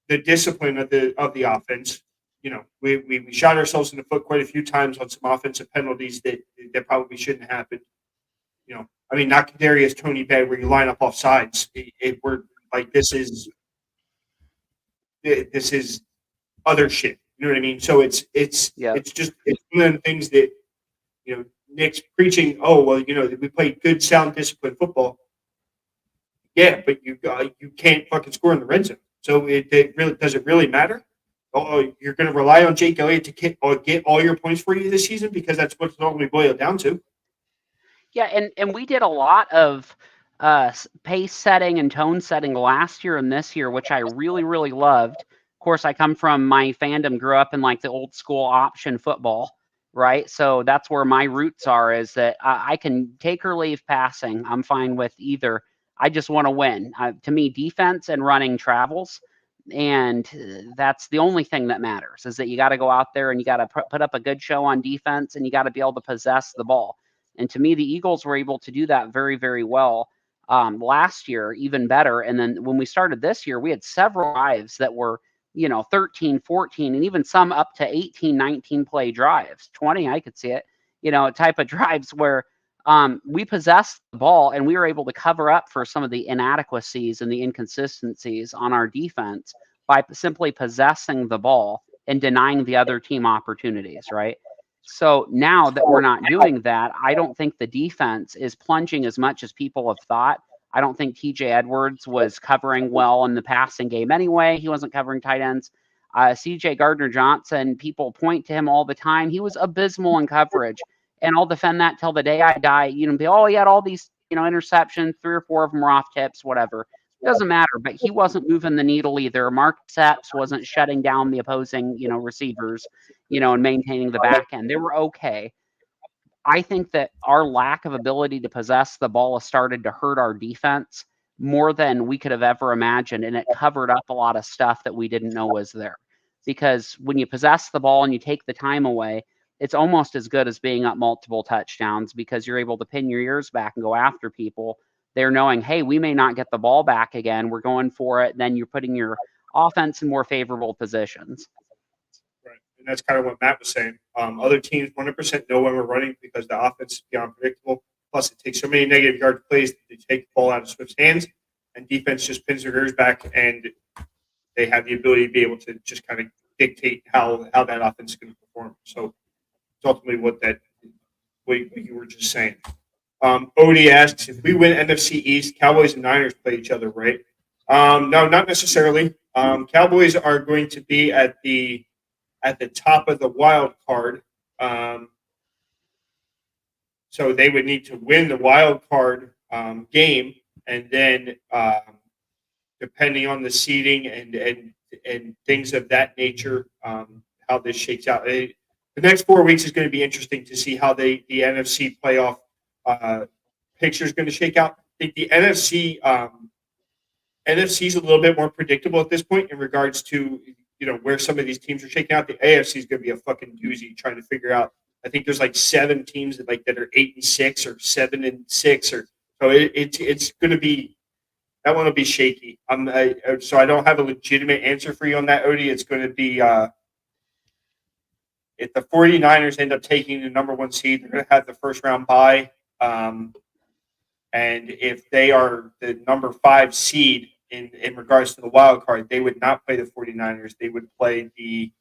the discipline of the offense. You know, we shot ourselves in the foot quite a few times on some offensive penalties that probably shouldn't happen. You know, I mean, not Kadarius Toney bad where you line up off sides. We're like this is other shit. You know what I mean? So it's one of the things that Nick's preaching. Oh well, we play good, sound, disciplined football. Yeah, but you can't fucking score in the red zone. So it really does it really matter? Oh, you're going to rely on Jake Elliott to get all your points for you this season because that's what's normally boiled down to. Yeah, and we did a lot of pace setting and tone setting last year and this year, which I really, really loved. Of course, I come from my fandom, grew up in like the old school option football, right? So that's where my roots are, is that I can take or leave passing. I'm fine with either. I just want to win. To me, defense and running travels. And that's the only thing that matters, is that you got to go out there and you got to put up a good show on defense, and you got to be able to possess the ball. And to me, the Eagles were able to do that very, very well last year, even better. And then when we started this year, we had several drives that were, 13, 14, and even some up to 18, 19 play drives, 20, I could see it, type of drives where we possessed the ball and we were able to cover up for some of the inadequacies and the inconsistencies on our defense by simply possessing the ball and denying the other team opportunities, right? So now that we're not doing that, I don't think the defense is plunging as much as people have thought. I don't think TJ Edwards was covering well in the passing game anyway. He wasn't covering tight ends. CJ Gardner-Johnson, people point to him all the time. He was abysmal in coverage. And I'll defend that till the day I die. He had all these, interceptions, 3 or 4 of them were off tips, whatever. It doesn't matter, but he wasn't moving the needle either. Mark Sepps wasn't shutting down the opposing, receivers, and maintaining the back end. They were okay. I think that our lack of ability to possess the ball has started to hurt our defense more than we could have ever imagined, and it covered up a lot of stuff that we didn't know was there. Because when you possess the ball and you take the time away, it's almost as good as being up multiple touchdowns, because you're able to pin your ears back and go after people. They're knowing, hey, we may not get the ball back again. We're going for it. Then you're putting your offense in more favorable positions. Right. And that's kind of what Matt was saying. Other teams 100% know when we're running because the offense is beyond predictable. Plus, it takes so many negative yard plays to take the ball out of Swift's hands, and defense just pins their ears back, and they have the ability to be able to just kind of dictate how that offense is going to perform. So ultimately what you were just saying. Odie asks, if we win NFC East, Cowboys and Niners play each other, right? No, not necessarily. Cowboys are going to be at the top of the wild card. So they would need to win the wild card game, and then depending on the seeding and things of that nature, how this shakes out. The next 4 weeks is going to be interesting to see how the NFC playoff picture is going to shake out. I think the NFC is a little bit more predictable at this point in regards to where some of these teams are shaking out. The AFC is going to be a fucking doozy trying to figure out. I think there's like 7 teams that are 8-6 or 7-6 or so. It's going to be, that one will be shaky. So I don't have a legitimate answer for you on that, Odie. It's going to be. If the 49ers end up taking the number 1 seed, they're going to have the first round bye. And if they are the number 5 seed in regards to the wild card, they would not play the 49ers. They would play the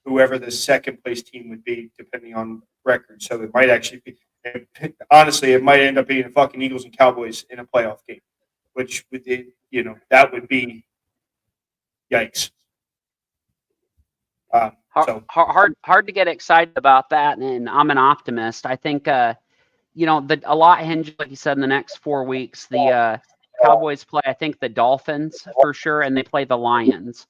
whoever the second place team would be, depending on record. So it might actually be, honestly, it might end up being the fucking Eagles and Cowboys in a playoff game, which would, that would be yikes. Hard to get excited about that, and I'm an optimist. I think a lot hinges, like you said, in the next 4 weeks. The Cowboys play, I think, the Dolphins for sure, and they play the Lions.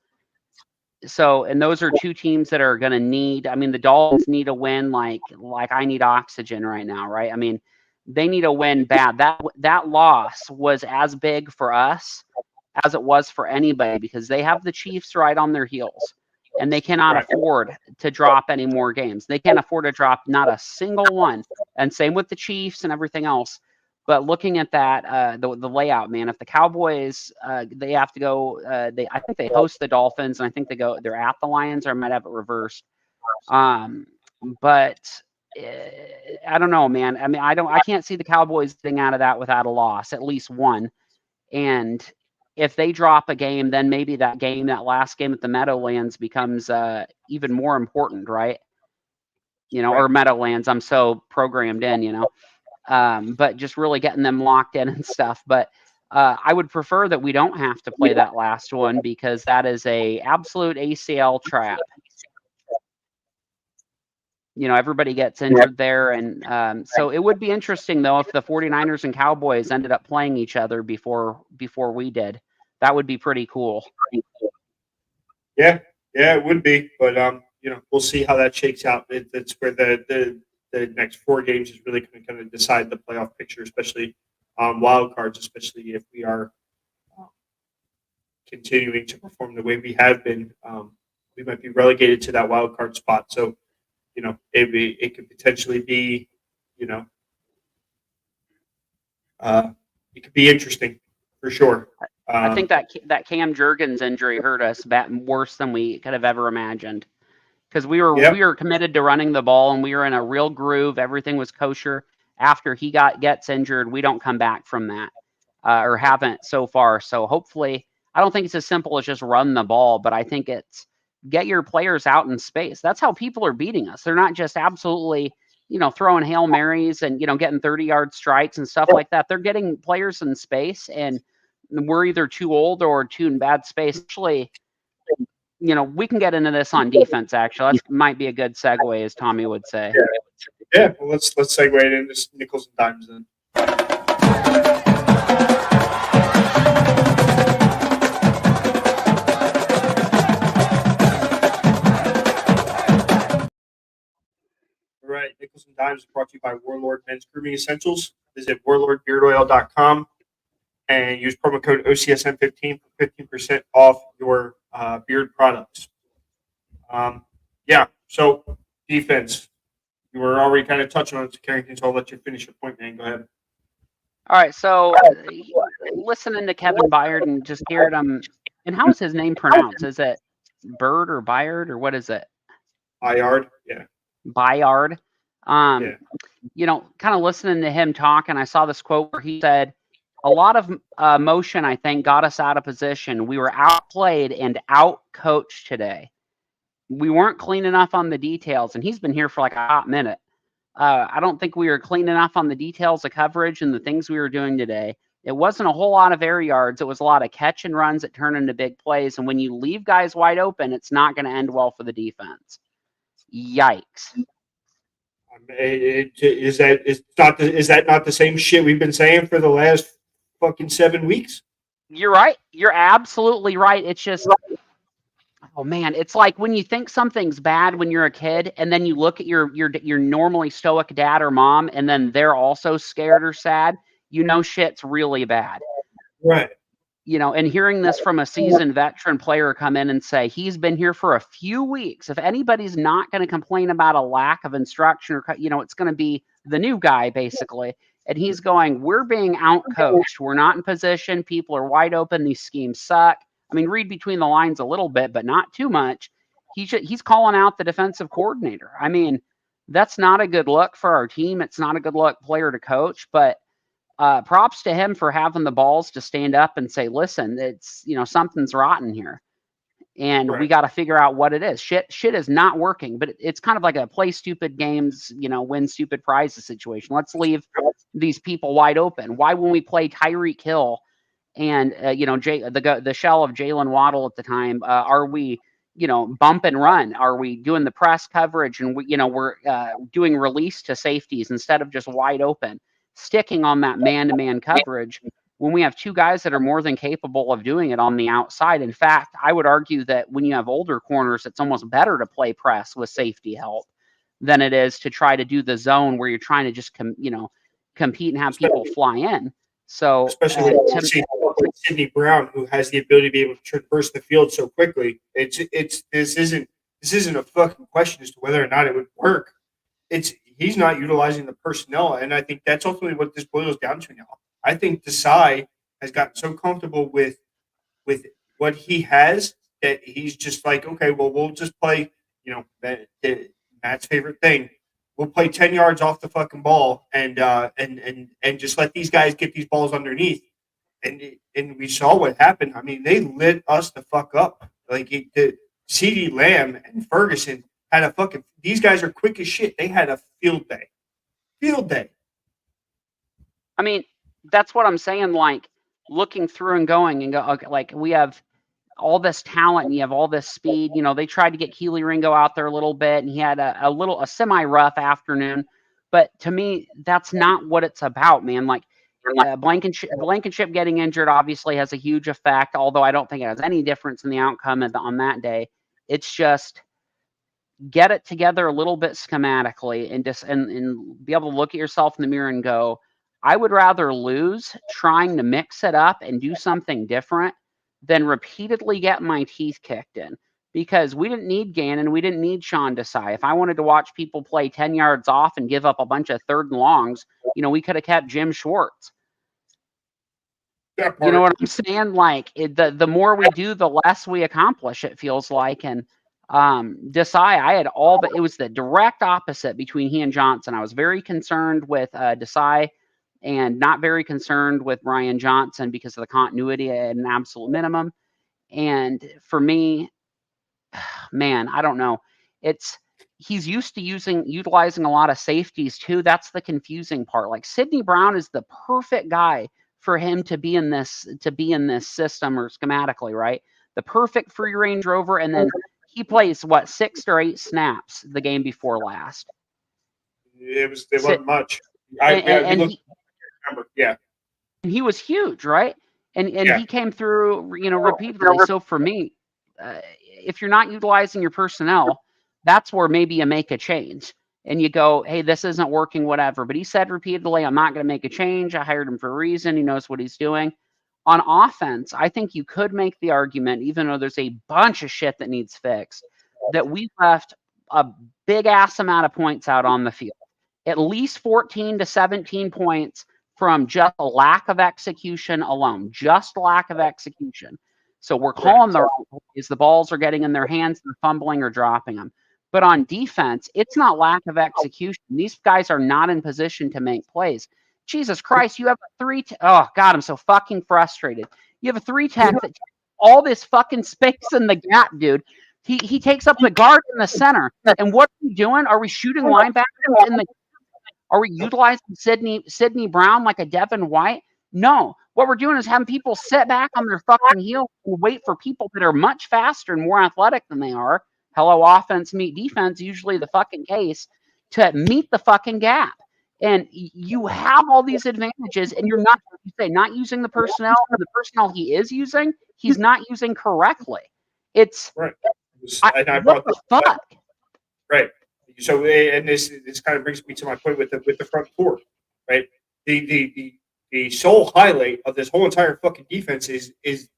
So, and those are two teams that are going to need. I mean, the Dolphins need a win, like I need oxygen right now, right? I mean, they need a win bad. That loss was as big for us as it was for anybody because they have the Chiefs right on their heels, and they cannot afford to drop any more games. They can't afford to drop not a single one. And same with the Chiefs and everything else. But looking at that, the layout, man, if the Cowboys, they have to go. I think they host the Dolphins, and I think they're at the Lions, or I might have it reversed. But I don't know, man. I mean, I can't see the Cowboys getting out of that without a loss, at least one. And if they drop a game, then maybe that last game at the Meadowlands becomes even more important, right? Or Meadowlands. I'm so programmed in, but just really getting them locked in and stuff. But I would prefer that we don't have to play that last one because that is a absolute ACL trap. Everybody gets injured there. And so it would be interesting, though, if the 49ers and Cowboys ended up playing each other before we did. That would be pretty cool. Yeah, it would be. But, we'll see how that shakes out. It's where the next 4 games is really going to kind of decide the playoff picture, especially wild cards, especially if we are continuing to perform the way we have been. We might be relegated to that wild card spot. So, it could potentially be, it could be interesting for sure. I think that Cam Jurgens injury hurt us worse than we could have ever imagined. Because we were committed to running the ball and we were in a real groove. Everything was kosher. After he gets injured, we don't come back from that, or haven't so far. So hopefully, I don't think it's as simple as just run the ball, but I think it's get your players out in space. That's how people are beating us. They're not just absolutely, throwing Hail Marys and, getting 30-yard strikes and stuff like that. They're getting players in space, and we're either too old or too in bad space. Actually, we can get into this on defense, actually. That might be a good segue, as Tommy would say. Yeah. Well, let's segue it into nickels and dimes then. All right, nickels and dimes is brought to you by Warlord Men's Grooming Essentials. Visit warlordbeardoil.com and use promo code OCSM15 for 15% off your beard products. So defense. You were already kind of touching on it, Carrington, so I'll let you finish your point, man. Go ahead. All right, so listening to Kevin Byard and just hearing him, and how is his name pronounced? Is it Bird or Byard or what is it? Byard, yeah. Byard. Kind of listening to him talk, and I saw this quote where he said, a lot of motion, I think, got us out of position. We were outplayed and out-coached today. We weren't clean enough on the details, and he's been here for like a hot minute. I don't think we were clean enough on the details of coverage and the things we were doing today. It wasn't a whole lot of air yards. It was a lot of catch and runs that turn into big plays. And when you leave guys wide open, it's not going to end well for the defense. Yikes. Is that not the same shit we've been saying for the last fucking 7 weeks? You're right. You're absolutely right. It's just, oh man, it's like when you think something's bad when you're a kid, and then you look at your normally stoic dad or mom, and then they're also scared or sad. Shit's really bad. Right. And hearing this from a seasoned veteran player come in and say he's been here for a few weeks. If anybody's not going to complain about a lack of instruction, or it's going to be the new guy basically. And he's going, we're being out-coached. We're not in position. People are wide open. These schemes suck. I mean, read between the lines a little bit, but not too much. He's calling out the defensive coordinator. I mean, that's not a good look for our team. It's not a good look player to coach, but props to him for having the balls to stand up and say, listen, it's, something's rotten here. And we got to figure out what it is. Shit is not working, but it's kind of like a play stupid games, win stupid prizes situation. Let's leave these people wide open. Why, when we play Tyreek Hill and, the shell of Jalen Waddle at the time, are we, bump and run? Are we doing the press coverage and we're doing release to safeties instead of just wide open, sticking on that man-to-man coverage? when we have two guys that are more than capable of doing it on the outside. In fact, I would argue that when you have older corners, it's almost better to play press with safety help than it is to try to do the zone where you're trying to just compete and have people fly in. So especially when you see like Sidney Brown, who has the ability to be able to traverse the field so quickly. This isn't a fucking question as to whether or not it would work. He's not utilizing the personnel, and I think that's ultimately what this boils down to now. I think Desai has gotten so comfortable with what he has that he's just like, okay, well, we'll just play, Matt's favorite thing. We'll play 10 yards off the fucking ball and just let these guys get these balls underneath. And we saw what happened. I mean, they lit us the fuck up. Like CeeDee Lamb and Ferguson had these guys are quick as shit. They had a field day. Field day. I mean, that's what I'm saying. Like looking through and going and go, okay, like we have all this talent and you have all this speed. They tried to get Keely Ringo out there a little bit and he had a semi-rough afternoon. But to me, that's not what it's about, man. Like Blankenship getting injured obviously has a huge effect, although I don't think it has any difference in the outcome on that day. It's just get it together a little bit schematically and be able to look at yourself in the mirror and go, I would rather lose trying to mix it up and do something different than repeatedly get my teeth kicked in, because we didn't need Gannon. We didn't need Sean Desai. If I wanted to watch people play 10 yards off and give up a bunch of third and longs, we could have kept Jim Schwartz. You know what I'm saying? Like the more we do, the less we accomplish, it feels like. And Desai, I had it was the direct opposite between he and Johnson. I was very concerned with Desai and not very concerned with Brian Johnson because of the continuity at an absolute minimum. And for me, man, I don't know. He's used to utilizing a lot of safeties too. That's the confusing part. Like Sidney Brown is the perfect guy for him to be in this system or schematically, right? The perfect free range rover, and then he plays 6 or 8 snaps the game before last. It wasn't much. Yeah. And he was huge, right? And he came through, repeatedly. So for me, if you're not utilizing your personnel, that's where maybe you make a change and you go, hey, this isn't working, whatever. But he said repeatedly, I'm not going to make a change. I hired him for a reason. He knows what he's doing. On offense, I think you could make the argument, even though there's a bunch of shit that needs fixed, that we left a big ass amount of points out on the field. At least 14 to 17 points from just a lack of execution alone. Just lack of execution. So we're calling the wrong plays. The balls are getting in their hands, they're fumbling or dropping them. But on defense, it's not lack of execution. These guys are not in position to make plays. Jesus Christ, you have a 3 oh God, I'm so fucking frustrated. You have a 3-tech that takes all this fucking space in the gap, dude. He takes up the guard in the center. And what are we doing? Are we shooting linebackers in the Are we utilizing Sidney Brown like a Devin White? No. What we're doing is having people sit back on their fucking heels and wait for people that are much faster and more athletic than they are. Hello, offense meet defense, usually the fucking case, to meet the fucking gap. And you have all these advantages, and you're not using the personnel. The personnel he is using, he's not using correctly. It's right. What the fuck? Right. So, and this kind of brings me to my point with the front four, right? The sole highlight of this whole entire fucking defense is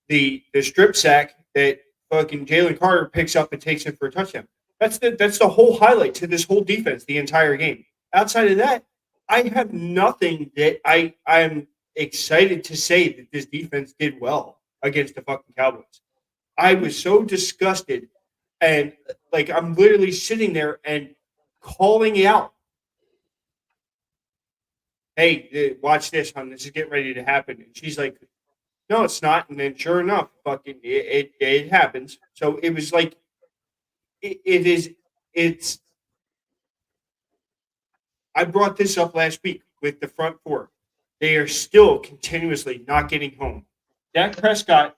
the strip sack that fucking Jalen Carter picks up and takes it for a touchdown. That's the whole highlight to this whole defense the entire game. Outside of that, I have nothing that I'm excited to say that this defense did well against the fucking Cowboys. I was so disgusted, and like I'm literally sitting there and calling it out. Hey, watch this, hon. This is getting ready to happen. And she's like, no, it's not. And then sure enough, fucking it happens. So it was like it's I brought this up last week with the front four. They are still continuously not getting home. Dak Prescott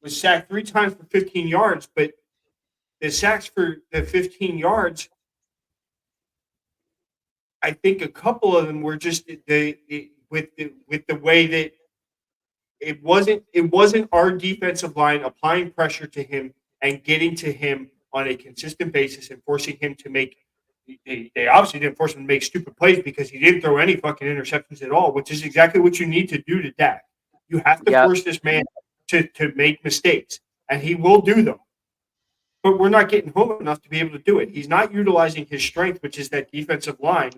was sacked 3 times for 15 yards, but the sacks for the 15 yards, I think a couple of them were just with the way that it wasn't our defensive line applying pressure to him and getting to him on a consistent basis and forcing him to make. They obviously didn't force him to make stupid plays because he didn't throw any fucking interceptions at all, which is exactly what you need to do to Dak. You have to force this man to make mistakes, and he will do them. But we're not getting home enough to be able to do it. He's not utilizing his strength, which is that defensive line.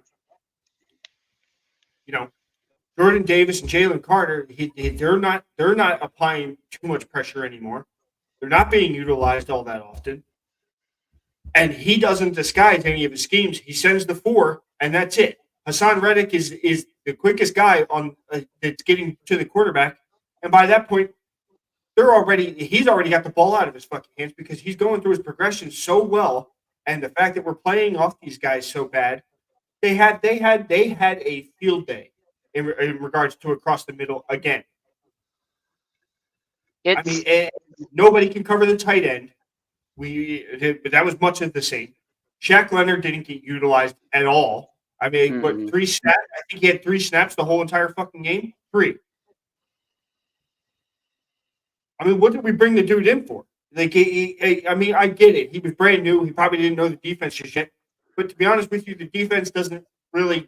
Jordan Davis and Jalen Carter, they're not applying too much pressure anymore. They're not being utilized all that often. And he doesn't disguise any of his schemes. He sends the 4, and that's it. Hassan Reddick is the quickest guy on that's getting to the quarterback. And by that point, he's already got the ball out of his fucking hands because he's going through his progression so well. And the fact that we're playing off these guys so bad, they had a field day in regards to across the middle again. Nobody can cover the tight end. But that was much of the same. Shaq Leonard didn't get utilized at all. I mean, what, 3 snaps? I think he had 3 snaps the whole entire fucking game. 3. I mean, what did we bring the dude in for? Like, I get it. He was brand new. He probably didn't know the defense just yet. But to be honest with you, the defense doesn't really.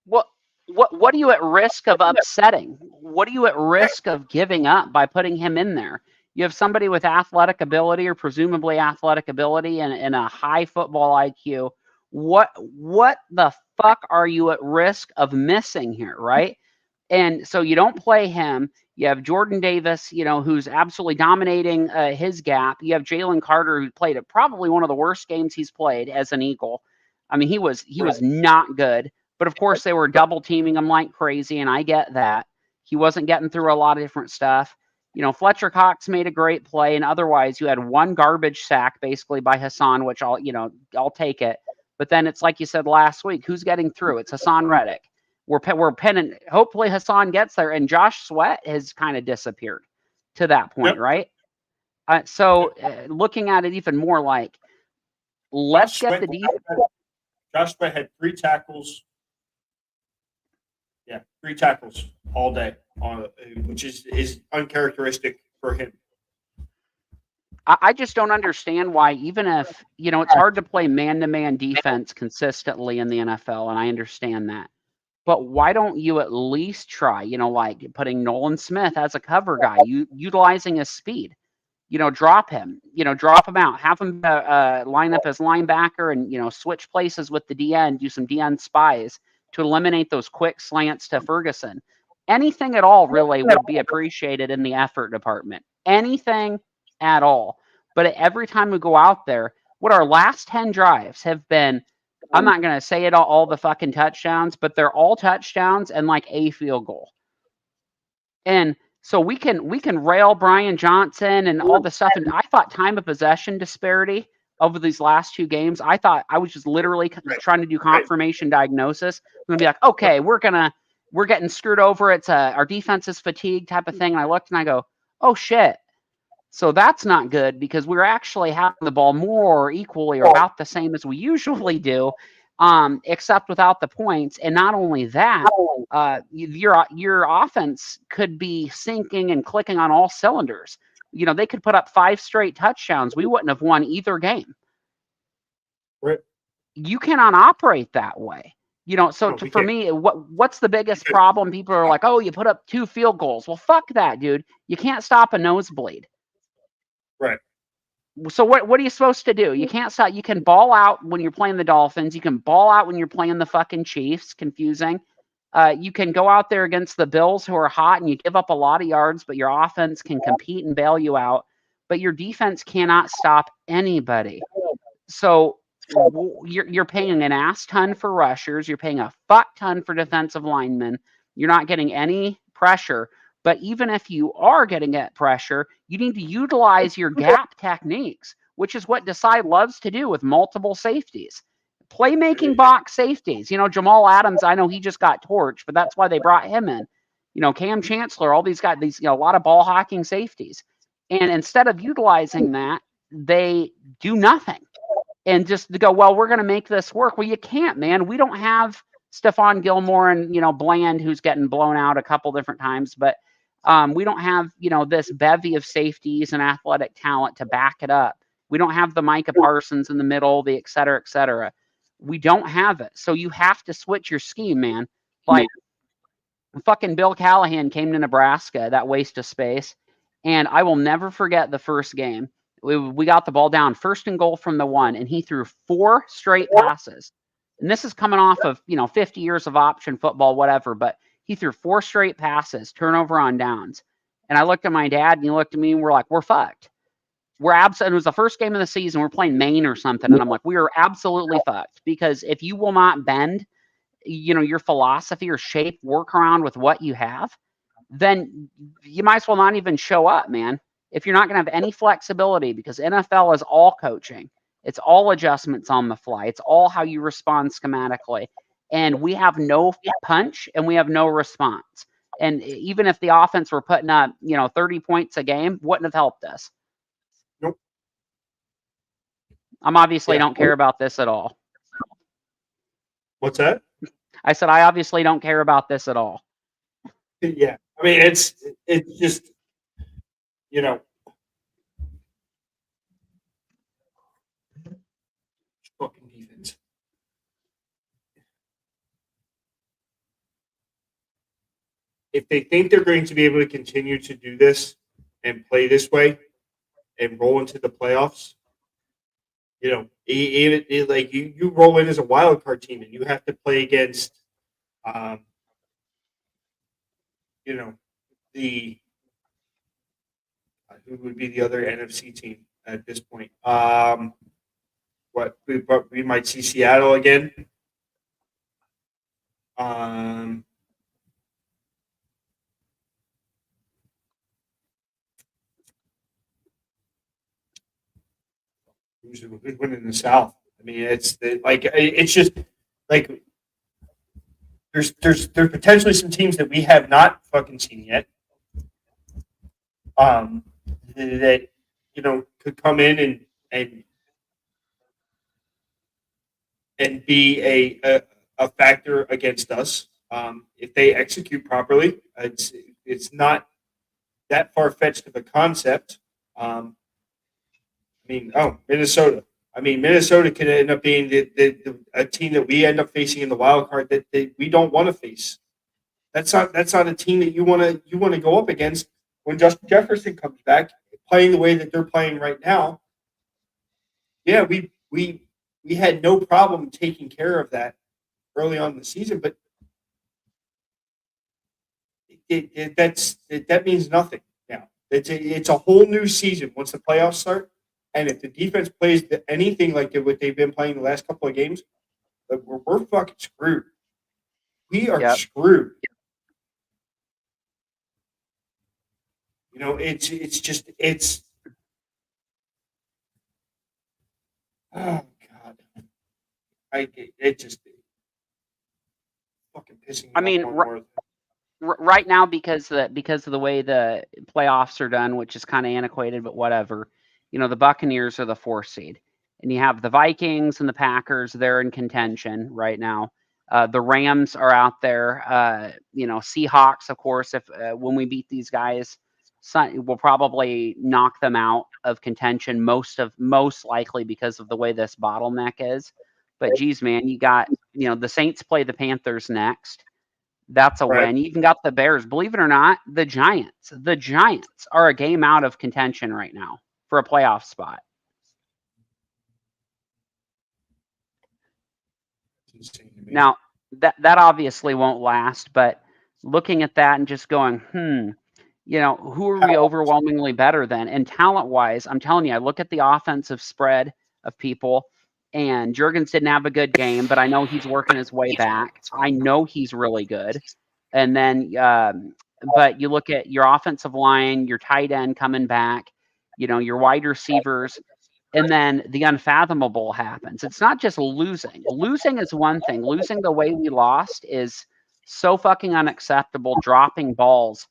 What are you at risk of upsetting? What are you at risk of giving up by putting him in there? You have somebody with athletic ability or presumably athletic ability and a high football IQ. What the fuck are you at risk of missing here, right? And so you don't play him. You have Jordan Davis, who's absolutely dominating his gap. You have Jalen Carter, who played probably one of the worst games he's played as an Eagle. I mean, he was not good. But of course, they were double teaming him like crazy, and I get that. He wasn't getting through a lot of different stuff. Fletcher Cox made a great play, and otherwise, you had 1 garbage sack basically by Hassan, which I'll take it. But then it's like you said last week, who's getting through? It's Hassan Reddick. We're pinning. Hopefully, Hassan gets there, and Josh Sweat has kind of disappeared to that point, right? So looking at it even more like, let's get the defense. Josh Sweat had 3 tackles. Yeah, 3 tackles all day, which is uncharacteristic for him. I just don't understand why, even if, it's hard to play man-to-man defense consistently in the NFL, and I understand that. But why don't you at least try, like putting Nolan Smith as a cover guy, utilizing his speed, drop him out, have him line up as linebacker and, switch places with the DN, do some DN spies to eliminate those quick slants to Ferguson. Anything at all really would be appreciated in the effort department. Anything at all. But every time we go out there, what our last 10 drives have been, I'm not going to say it all the fucking touchdowns, but they're all touchdowns and like a field goal. And so we can rail Brian Johnson and all the stuff. And I thought time of possession disparity over these last 2 games, I thought I was just literally trying to do confirmation diagnosis. I'm going to be like, okay, we're getting screwed over. It's our defense is fatigued type of thing. And I looked and I go, oh shit. So that's not good because we're actually having the ball more or equally or about the same as we usually do, except without the points. And not only that, your offense could be sinking and clicking on all cylinders. They could put up 5 straight touchdowns. We wouldn't have won either game. Right. You cannot operate that way. For me, what's the biggest problem? People are like, oh, you put up 2 field goals. Well, fuck that, dude. You can't stop a nosebleed. Right. So what are you supposed to do? You can't stop. You can ball out when you're playing the Dolphins. You can ball out when you're playing the fucking Chiefs. Confusing. You can go out there against the Bills who are hot and you give up a lot of yards, but your offense can compete and bail you out. But your defense cannot stop anybody. So you're paying an ass ton for rushers. You're paying a fuck ton for defensive linemen. You're not getting any pressure. But even if you are getting at pressure, you need to utilize your gap techniques, which is what Desai loves to do with multiple safeties. Playmaking box safeties. Jamal Adams, I know he just got torched, but that's why they brought him in. Cam Chancellor, all these guys, a lot of ball hawking safeties. And instead of utilizing that, they do nothing. And just to go, well, we're going to make this work. Well, you can't, man. We don't have Stephon Gilmore and, Bland, who's getting blown out a couple different times. But we don't have, this bevy of safeties and athletic talent to back it up. We don't have the Micah Parsons in the middle, the et cetera, et cetera. We don't have it. So you have to switch your scheme, man. Like, fucking Bill Callahan came to Nebraska, that waste of space. And I will never forget the first game. We got the ball down, 1st and goal from the 1, and he threw 4 straight passes. And this is coming off of, 50 years of option football, whatever. But he threw 4 straight passes, turnover on downs. And I looked at my dad, and he looked at me, and we're like, we're fucked. We're absolutely. It was the first game of the season. We're playing Maine or something, and I'm like, we are absolutely fucked, because if you will not bend, your philosophy or shape, work around with what you have, then you might as well not even show up, man. If you're not going to have any flexibility, because NFL is all coaching, it's all adjustments on the fly, it's all how you respond schematically, and we have no punch and we have no response. And even if the offense were putting up, 30 points a game, wouldn't have helped us. Nope. I'm obviously don't care about this at all. What's that? I said I obviously don't care about this at all. Yeah, I mean it's just fucking defense. If they think they're going to be able to continue to do this and play this way and roll into the playoffs, like you roll in as a wild card team and you have to play against, the who would be the other NFC team at this point? We might see Seattle again. Who's winning the South? I mean, it's just like there's potentially some teams that we have not fucking seen yet. That could come in and be a factor against us if they execute properly. It's not that far fetched of a concept. Minnesota. Minnesota could end up being a team that we end up facing in the wild card that we don't want to face. That's not a team that you want to go up against when Justin Jefferson comes back, playing the way that they're playing right now. Yeah, we had no problem taking care of that early on in the season, but that means nothing now. It's a whole new season once the playoffs start. And if the defense plays anything like what they've been playing the last couple of games, we're fucking screwed. We are screwed. It's oh god, it just fucking pissing me off. Right now, because of the way the playoffs are done, which is kind of antiquated, but whatever. The Buccaneers are the 4th seed, and you have the Vikings and the Packers. They're in contention right now. The Rams are out there. Seahawks, of course. If when we beat these guys, we'll probably knock them out of contention. Most likely because of the way this bottleneck is. But geez, man, you got the Saints play the Panthers next. That's a win. You even got the Bears. Believe it or not, the Giants. The Giants are a game out of contention right now for a playoff spot. Now, that obviously won't last, but looking at that and just going, who are we overwhelmingly better than? And talent-wise, I'm telling you, I look at the offensive spread of people, and Juergens didn't have a good game, but I know he's working his way back. I know he's really good. And then, but you look at your offensive line, your tight end coming back, your wide receivers, and then the unfathomable happens. It's not just losing. Losing is one thing. Losing the way we lost is so fucking unacceptable. Dropping balls,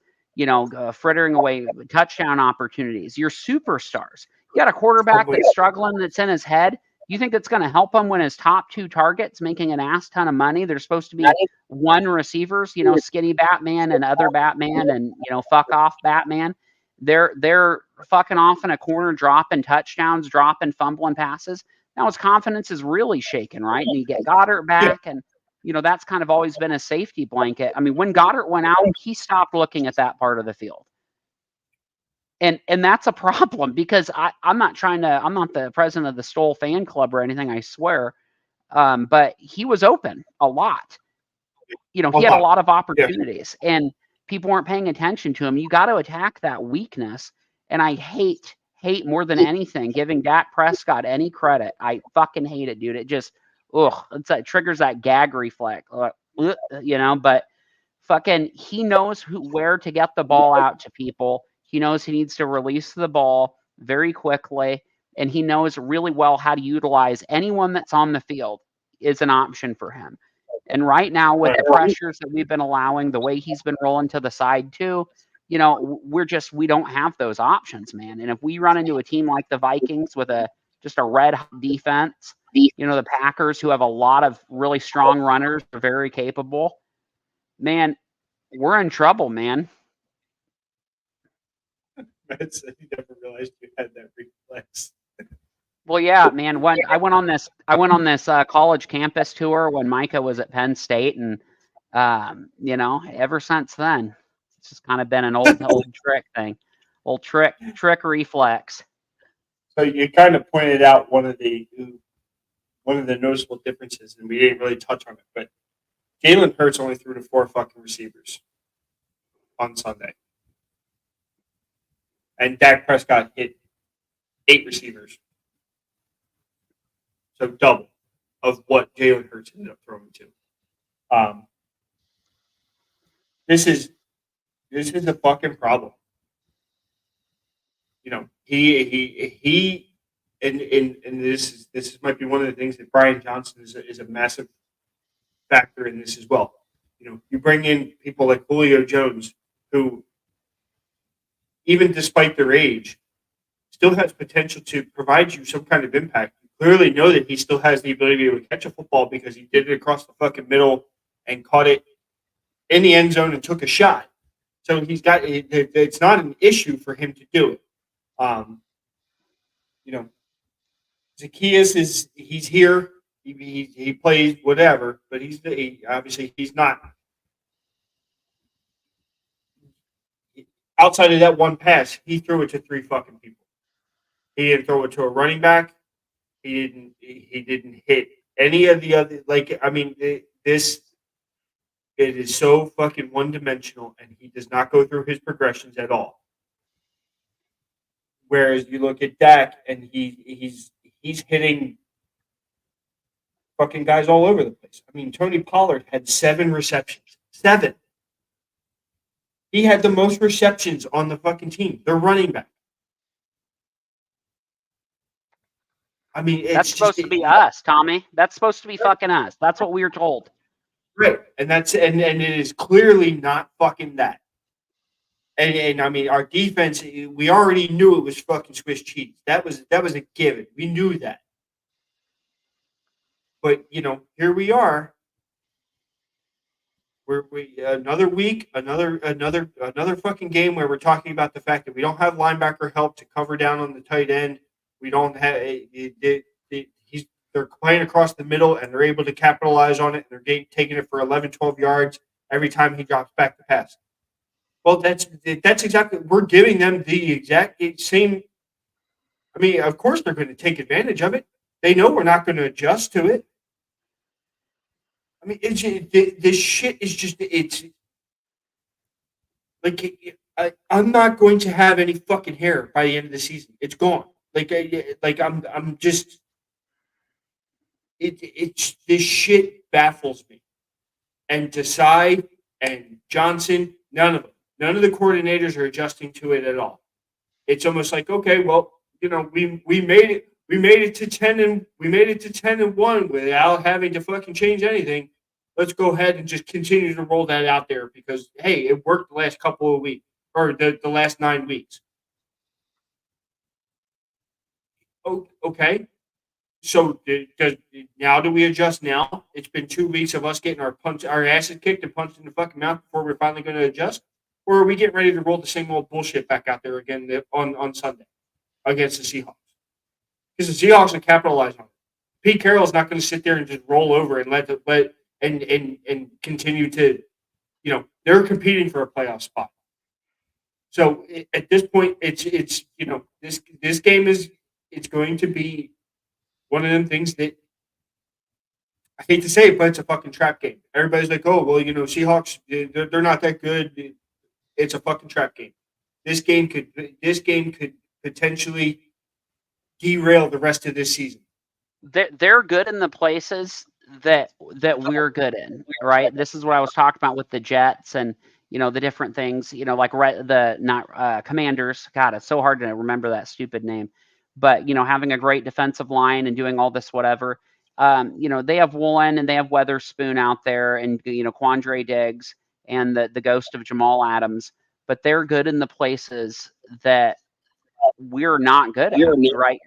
frittering away touchdown opportunities. Your superstars. You got a quarterback that's struggling, that's in his head. You think it's going to help him when his top 2 targets making an ass ton of money? There's supposed to be 1 receivers, skinny Batman and other Batman and, fuck off Batman. They're fucking off in a corner, dropping touchdowns, dropping fumbling passes. Now his confidence is really shaken, right? And you get Goddard back, and that's kind of always been a safety blanket. I mean, when Goddard went out, he stopped looking at that part of the field. And that's a problem, because I'm not the president of the Stoll fan club or anything, I swear. But he was open a lot. He had a lot of opportunities, and people weren't paying attention to him. You got to attack that weakness. And I hate more than anything giving Dak Prescott any credit. I fucking hate it, dude. It just, it triggers that gag reflex, but fucking, he knows where to get the ball out to people. He knows he needs to release the ball very quickly, and he knows really well how to utilize anyone that's on the field is an option for him. And right now, with the pressures that we've been allowing, the way he's been rolling to the side too, we don't have those options, man. And if we run into a team like the Vikings with just a red hot defense, the Packers, who have a lot of really strong runners, are very capable, man, we're in trouble, man. Matt said he never realized you had that reflex. Well, yeah, man. When I went on this college campus tour when Micah was at Penn State, and ever since then, it's just kind of been an old trick thing, old trick reflex. So you kind of pointed out one of the noticeable differences, and we didn't really touch on it, but Jalen Hurts only threw to 4 fucking receivers on Sunday. And Dak Prescott hit 8 receivers. So double of what Jalen Hurts ended up throwing to. This is a fucking problem. He and this might be one of the things that Brian Johnson is a massive factor in this as well. You bring in people like Julio Jones, who, even despite their age, still has potential to provide you some kind of impact. You clearly know that he still has the ability to catch a football, because he did it across the fucking middle and caught it in the end zone and took a shot. So it's not an issue for him to do it. Zacchaeus he's here. He plays whatever, but obviously he's not. Outside of that one pass, he threw it to 3 fucking people. He didn't throw it to a running back. He didn't hit any of the other. It is so fucking one-dimensional, and he does not go through his progressions at all. Whereas you look at Dak, and he's hitting fucking guys all over the place. I mean, Tony Pollard had 7 receptions. 7. He had the most receptions on the fucking team. They're running back. I mean, that's supposed to be us, Tommy. That's supposed to be fucking us. That's what we were told. Right, and it is clearly not fucking that. And I mean, our defense, we already knew it was fucking Swiss cheese. That was a given. We knew that. But here we are. We another week, another fucking game where we're talking about the fact that we don't have linebacker help to cover down on the tight end. We don't have they're playing across the middle, and they're able to capitalize on it. And they're taking it for 11, 12 yards every time he drops back to pass. Well, that's exactly, we're giving them the exact same. I mean, of course they're going to take advantage of it. They know we're not going to adjust to it. I mean, this shit is just, it's like, I'm not going to have any fucking hair by the end of the season. It's gone. I'm just, this shit baffles me. And Desai and Johnson, none of them. None of the coordinators are adjusting to it at all. It's almost like, okay, well, we made it. We made it to 10-1 without having to fucking change anything. Let's go ahead and just continue to roll that out there, because hey, it worked the last couple of weeks, or the last 9 weeks. Oh, okay. So now do we adjust now? It's been 2 weeks of us getting our asses kicked and punched in the fucking mouth before we're finally going to adjust, or are we getting ready to roll the same old bullshit back out there again on Sunday against the Seahawks? Because the Seahawks will capitalize on it. Pete Carroll's not going to sit there and just roll over and and continue to, they're competing for a playoff spot. So at this point, it's this game it's going to be one of them things that I hate to say it, but it's a fucking trap game. Everybody's like, oh well, Seahawks, they're not that good. It's a fucking trap game. This game could potentially derail the rest of this season. They're good in the places that we're good in, right? This is what I was talking about with the Jets and the different things, like Commanders. God, it's so hard to remember that stupid name. But having a great defensive line and doing all this whatever, they have Woolen and they have Weatherspoon out there, and Quandre Diggs and the ghost of Jamal Adams. But they're good in the places that we're not good at, right?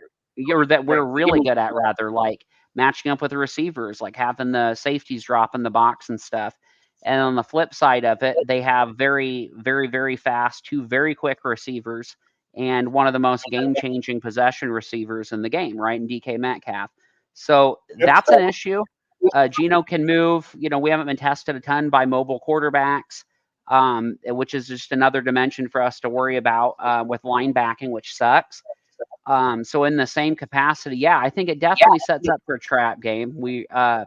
Or that we're really good at, rather, like matching up with the receivers, like having the safeties drop in the box and stuff. And on the flip side of it, they have very, very, very fast, 2 very quick receivers, and one of the most game-changing possession receivers in the game, right, in DK Metcalf. So that's an issue. Geno can move. We haven't been tested a ton by mobile quarterbacks, which is just another dimension for us to worry about with linebacking, which sucks. So in the same capacity, yeah, I think it definitely sets up for a trap game. The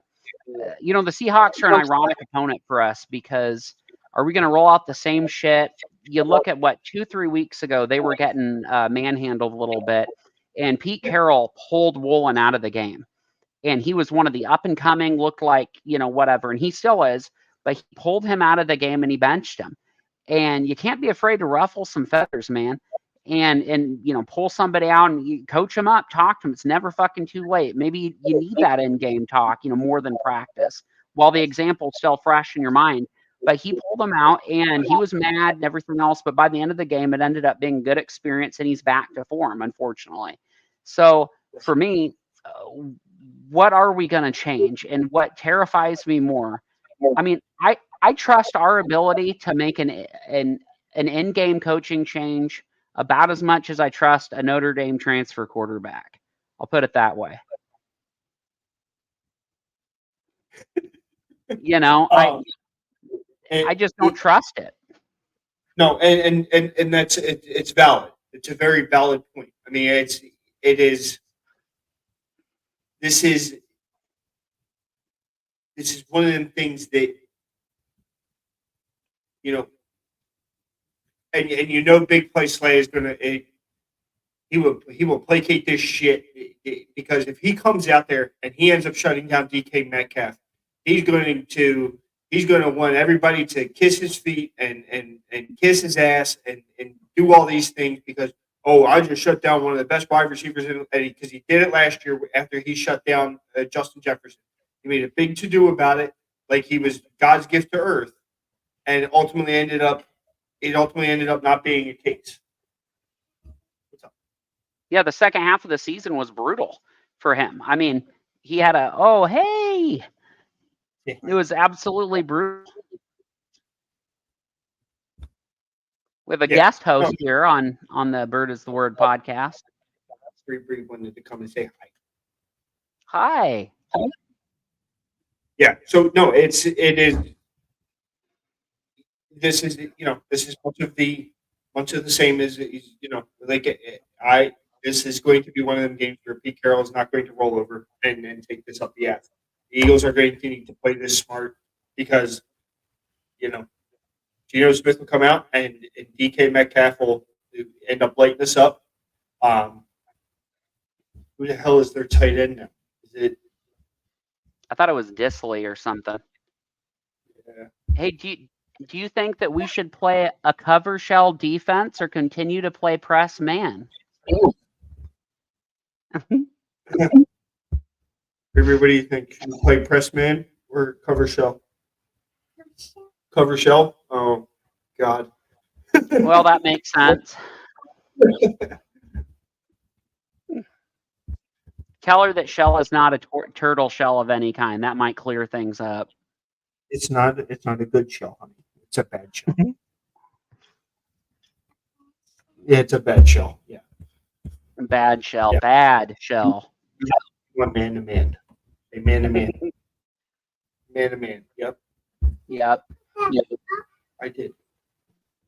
Seahawks are an ironic opponent for us because are we going to roll out the same shit? You look at 2-3 weeks ago, they were getting manhandled a little bit, and Pete Carroll pulled Woolen out of the game. And he was one of the up and coming, looked like, whatever, and he still is, but he pulled him out of the game and he benched him. And you can't be afraid to ruffle some feathers, man. And pull somebody out and you coach them up, talk to them. It's never fucking too late. Maybe you need that in-game talk, more than practice, while the example's still fresh in your mind. But he pulled them out and he was mad and everything else. But by the end of the game, it ended up being a good experience and he's back to form, unfortunately. So for me, what are we going to change? And what terrifies me more, I mean, I trust our ability to make an in-game coaching change about as much as I trust a Notre Dame transfer quarterback. I'll put it that way. I just don't trust it. No, and that's it's valid. It's a very valid point. I mean, it is. This is one of them things that and Big Play Slay is gonna he will placate this shit because if he comes out there and he ends up shutting down DK Metcalf, he's going to want everybody to kiss his feet and kiss his ass and do all these things because I just shut down one of the best wide receivers because he did it last year after he shut down Justin Jefferson. He made a big to-do about it, like he was God's gift to earth, and ultimately ended up not being a case. What's up? Yeah, the second half of the season was brutal for him. I mean, he had hey. Yeah. It was absolutely brutal. We have a guest host here on the Bird is the Word podcast. Bree wanted to come and say hi. Hi. Yeah. So no, it is. This is much of the same as this is going to be one of them games where Pete Carroll is not going to roll over and take this up the ass. The Eagles are going to need to play this smart because Geno Smith will come out and DK Metcalf will end up lighting this up. Who the hell is their tight end now? Is it? I thought it was Disley or something. Yeah. Hey, do you think that we should play a cover shell defense or continue to play press man? What do you think? Should we play press man or cover shell? Cover shell? Oh, God. Well, that makes sense. Tell her that shell is not a turtle shell of any kind. That might clear things up. It's not a good shell, honey. It's a bad shell. Yeah, it's a bad shell. Yeah. Bad shell. Yeah. Bad shell. One man to man. A man to man. Man to man. Yep. Yep. I did.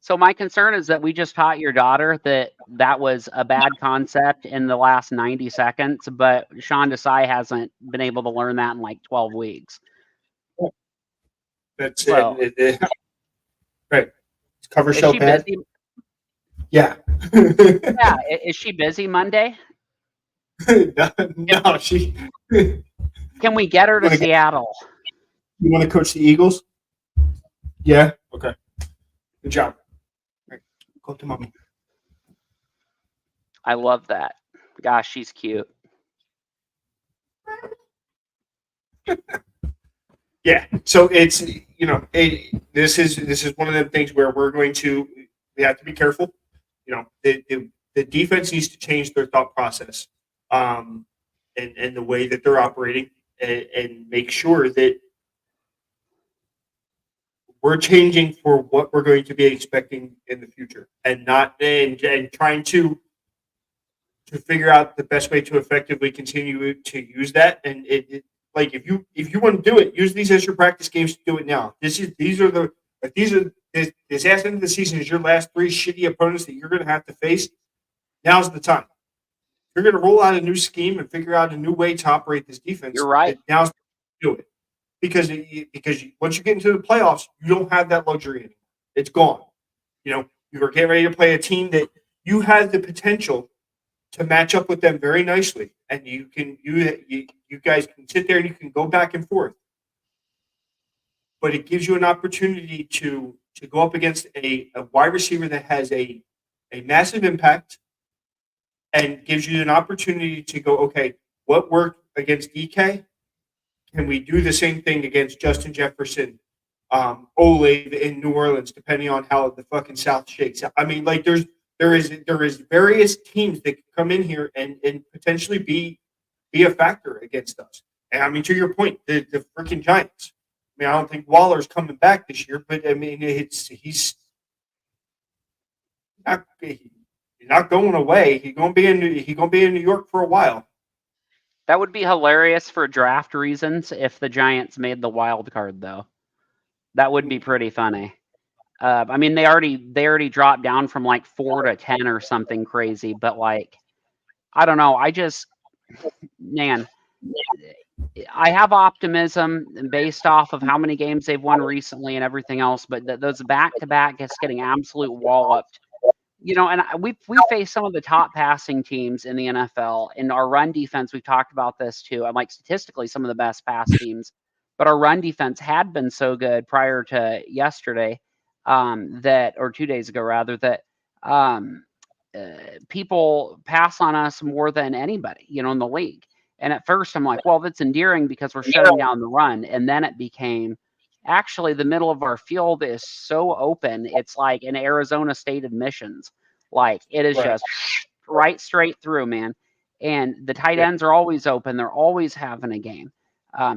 So my concern is that we just taught your daughter that was a bad concept in the last 90 seconds, but Sean Desai hasn't been able to learn that in like 12 weeks. That's Well, it. Right. Is cover is shell she bad? busy? Yeah. Yeah. Is she busy Monday? No, she. Can we get her to Seattle? You want to coach the Eagles? Yeah. Okay. Good job. Right. Go to mommy. I love that. Gosh, she's cute. Yeah. So it's this is one of the things where we have to be careful. The defense needs to change their thought process, and the way that they're operating, and make sure that we're changing for what we're going to be expecting in the future, and not and trying to figure out the best way to effectively continue to use that. And like if you want to do it, use these as your practice games to do it now. This last end of the season is your last 3 shitty opponents that you're going to have to face. Now's the time. You're going to roll out a new scheme and figure out a new way to operate this defense. You're right. Now's the time to do it. Because once you get into the playoffs, you don't have that luxury anymore. It's gone. You're getting ready to play a team that you have the potential to match up with them very nicely, and you guys can sit there and you can go back and forth. But it gives you an opportunity to go up against a wide receiver that has a massive impact, and gives you an opportunity to go, okay, what worked against DK? Can we do the same thing against Justin Jefferson, Olave in New Orleans, depending on how the fucking South shakes out? I mean, like there is various teams that can come in here and potentially be a factor against us. And I mean, to your point, the freaking Giants. I mean, I don't think Waller's coming back this year, but I mean, he's not going away. He's going to be in New York for a while. That would be hilarious for draft reasons if the Giants made the wild card, though. That would be pretty funny. I mean, they already dropped down from like 4 to 10 or something crazy, but like, I don't know. Man, I have optimism based off of how many games they've won recently and everything else, but those back-to-back just getting absolute walloped. And we face some of the top passing teams in the NFL. In our run defense, we've talked about this too. I'm like statistically some of the best pass teams, but our run defense had been so good prior to yesterday or 2 days ago rather that people pass on us more than anybody, in the league. And at first I'm like, well, that's endearing because we're shutting down the run. And then it became actually the middle of our field is so open. It's like an Arizona State admissions. Like it is just right straight through, man. And the tight ends are always open. They're always having a game.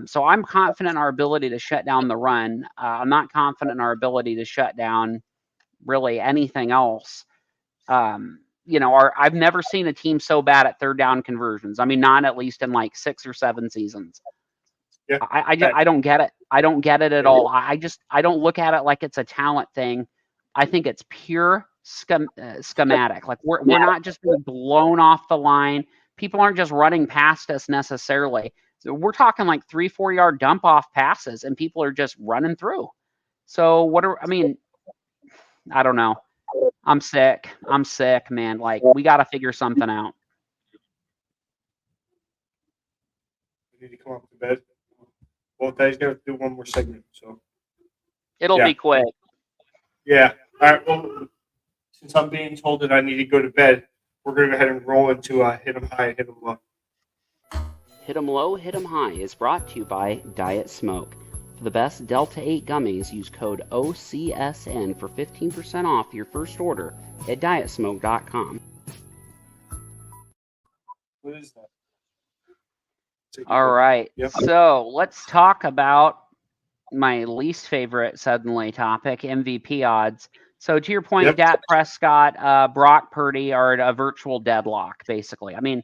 So I'm confident in our ability to shut down the run. I'm not confident in our ability to shut down really anything else. I've never seen a team so bad at third down conversions. I mean, not at least in like 6 or 7 seasons. Yeah. I don't get it. I don't get it at all. I don't look at it like it's a talent thing. I think it's pure schematic. Like we're not just being blown off the line. People aren't just running past us necessarily. So we're talking like 3-4 yard dump off passes and people are just running through. So I don't know. I'm sick, man. Like we got to figure something out. We need to come up to bed. Well, guys, got to do one more segment, so It'll be quick. Yeah. All right. Well, since I'm being told that I need to go to bed, we're going to go ahead and roll into Hit 'em High, Hit 'em Low. Hit 'em Low, Hit 'em High is brought to you by Diet Smoke. For the best Delta 8 gummies, use code OCSN for 15% off your first order at dietsmoke.com. What is that? All right. Yep. So let's talk about my least favorite suddenly topic, MVP odds. So to your point, Yep. Dak Prescott, Brock Purdy are at a virtual deadlock, basically. I mean,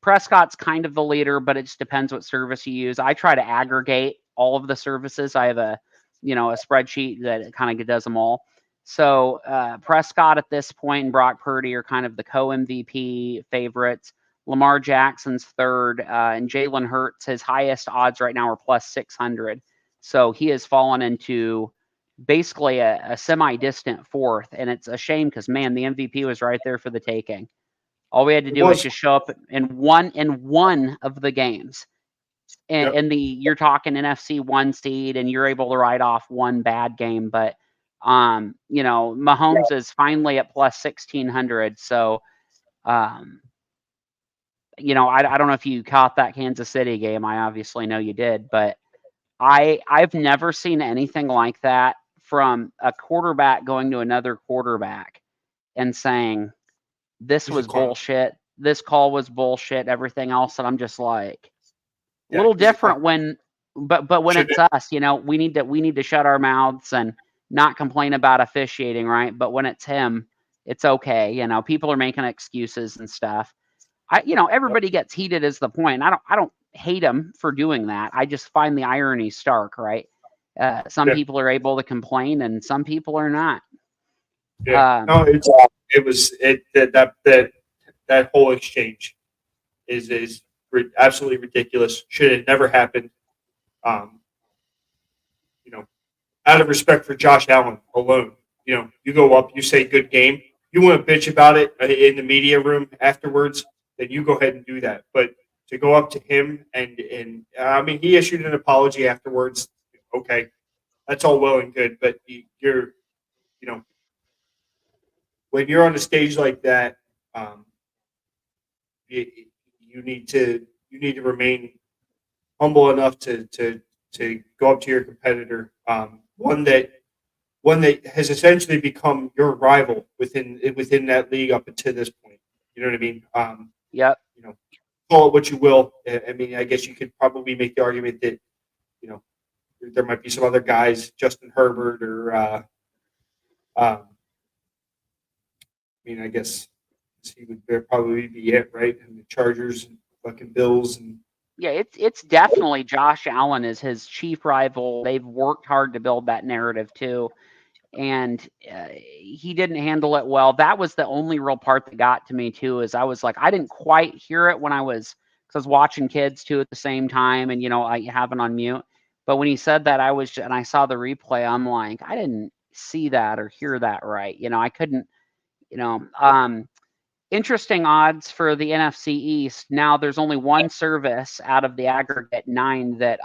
Prescott's kind of the leader, but it just depends what service you use. I try to aggregate all of the services. I have a spreadsheet that kind of does them all. So Prescott at this point and Brock Purdy are kind of the co-MVP favorites. Lamar Jackson's third, and Jalen Hurts, his highest odds right now are plus 600. So he has fallen into basically a semi-distant fourth, and it's a shame because, man, the MVP was right there for the taking. All we had to do was just show up in one of the games. And you're talking NFC 1 seed, and you're able to write off one bad game. But Mahomes is finally at plus 1,600. So I don't know if you caught that Kansas City game. I obviously know you did, but I've never seen anything like that from a quarterback going to another quarterback and saying, this was bullshit. This call was bullshit. Everything else, and I'm just like, a little different when, but when it's us, we need to shut our mouths and not complain about officiating, right? But when it's him, it's okay. People are making excuses and stuff. Everybody gets heated is the point. I don't hate him for doing that. I just find the irony stark, right? Some people are able to complain and some people are not. Yeah. No, that whole exchange is absolutely ridiculous. Should have never happened. Out of respect for Josh Allen alone, you go up, you say good game. You want to bitch about it in the media room afterwards, then you go ahead and do that. But to go up to him and he issued an apology afterwards. Okay, that's all well and good, but when you're on a stage like that, you need to remain humble enough to go up to your competitor, one that has essentially become your rival within that league up until this point. You know what I mean? Yep. Call it what you will. I mean, I guess you could probably make the argument that there might be some other guys, Justin Herbert or I guess he would probably be it, right? And the Chargers and fucking Bills and. Yeah, it's definitely Josh Allen is his chief rival. They've worked hard to build that narrative too, and he didn't handle it well. That was the only real part that got to me too. Is I was like, I didn't quite hear it when I was watching kids too at the same time, and I have it on mute. But when he said that, and I saw the replay. I'm like, I didn't see that or hear that right. I couldn't. Interesting odds for the NFC East. Now, there's only one service out of the aggregate 9 that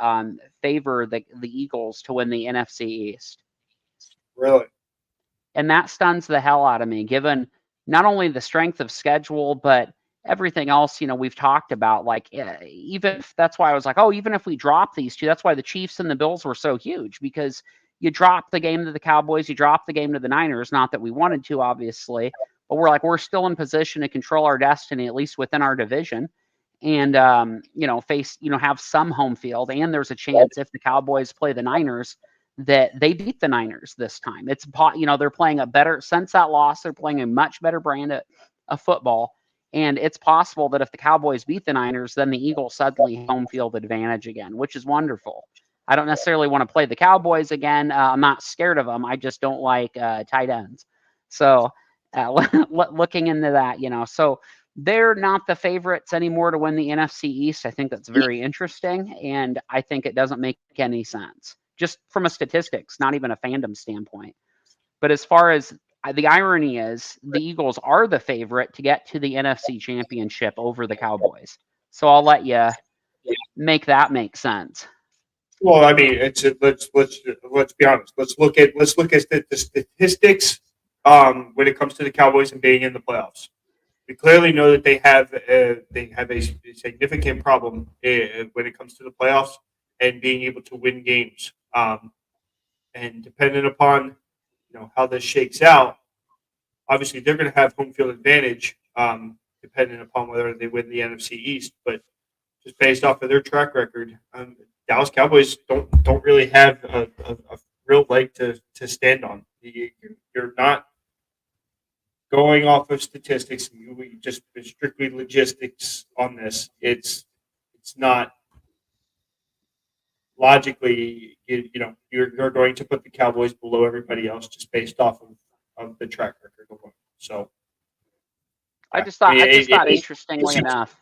favor the Eagles to win the NFC East. Really? And that stuns the hell out of me, given not only the strength of schedule, but everything else, we've talked about. Like, even if that's why I was like, oh, even if we drop these two, that's why the Chiefs and the Bills were so huge, because you drop the game to the Cowboys, you drop the game to the Niners. Not that we wanted to, obviously. But we're still in position to control our destiny, at least within our division, and have some home field. And there's a chance if the Cowboys play the Niners that they beat the Niners this time. It's they're playing a better, since that loss, they're playing a much better brand of football, and it's possible that if the Cowboys beat the Niners, then the Eagles suddenly have home field advantage again, which is wonderful. I don't necessarily want to play the Cowboys again. I'm not scared of them. I just don't like tight ends. So. Looking into that, so they're not the favorites anymore to win the NFC East. I think that's very interesting, and I think it doesn't make any sense, just from a statistics, not even a fandom standpoint. But as far as the irony is, the Eagles are the favorite to get to the NFC Championship over the Cowboys. So I'll let you make that make sense. Well, I mean, let's be honest. Let's look at the statistics. When it comes to the Cowboys and being in the playoffs, we clearly know that they have a significant problem when it comes to the playoffs and being able to win games. And depending upon how this shakes out, obviously they're going to have home field advantage, depending upon whether they win the NFC East. But just based off of their track record. Dallas Cowboys don't really have a real leg to stand on. You're not going off of statistics. We just strictly logistics on this. It's not logically. You're going to put the Cowboys below everybody else just based off of the track record alone. So. I just thought interestingly enough,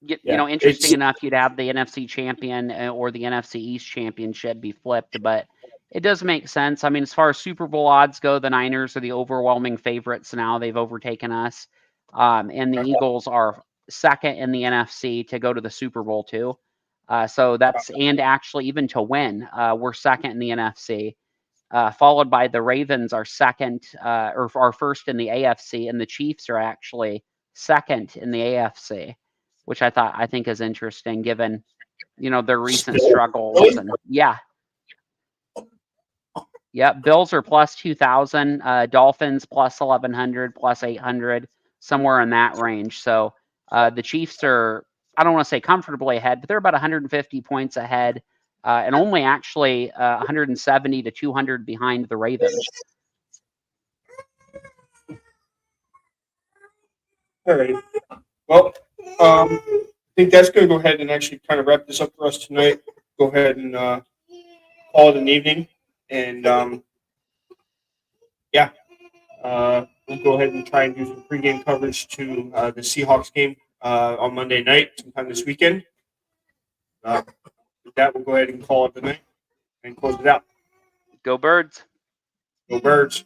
interesting enough, you'd have the NFC champion or the NFC East championship be flipped, but it does make sense. I mean, as far as Super Bowl odds go, the Niners are the overwhelming favorites now. They've overtaken us. And the Eagles are second in the NFC to go to the Super Bowl too. So that's, and actually even to win, we're second in the NFC. Followed by the Ravens are second or are first in the AFC, and the Chiefs are actually second in the AFC, which I think is interesting given, their recent struggles. And Bills are plus 2,000, Dolphins plus 1,100, plus 800, somewhere in that range. So the Chiefs are, I don't want to say comfortably ahead, but they're about 150 points ahead. And only actually 170 to 200 behind the Ravens. All right. Well, I think that's going to go ahead and actually kind of wrap this up for us tonight. Go ahead and call it an evening. And, we'll go ahead and try and do some pregame coverage to the Seahawks game on Monday night, sometime this weekend. With that, we'll go ahead and call it the night and close it out. Go Birds. Go Birds.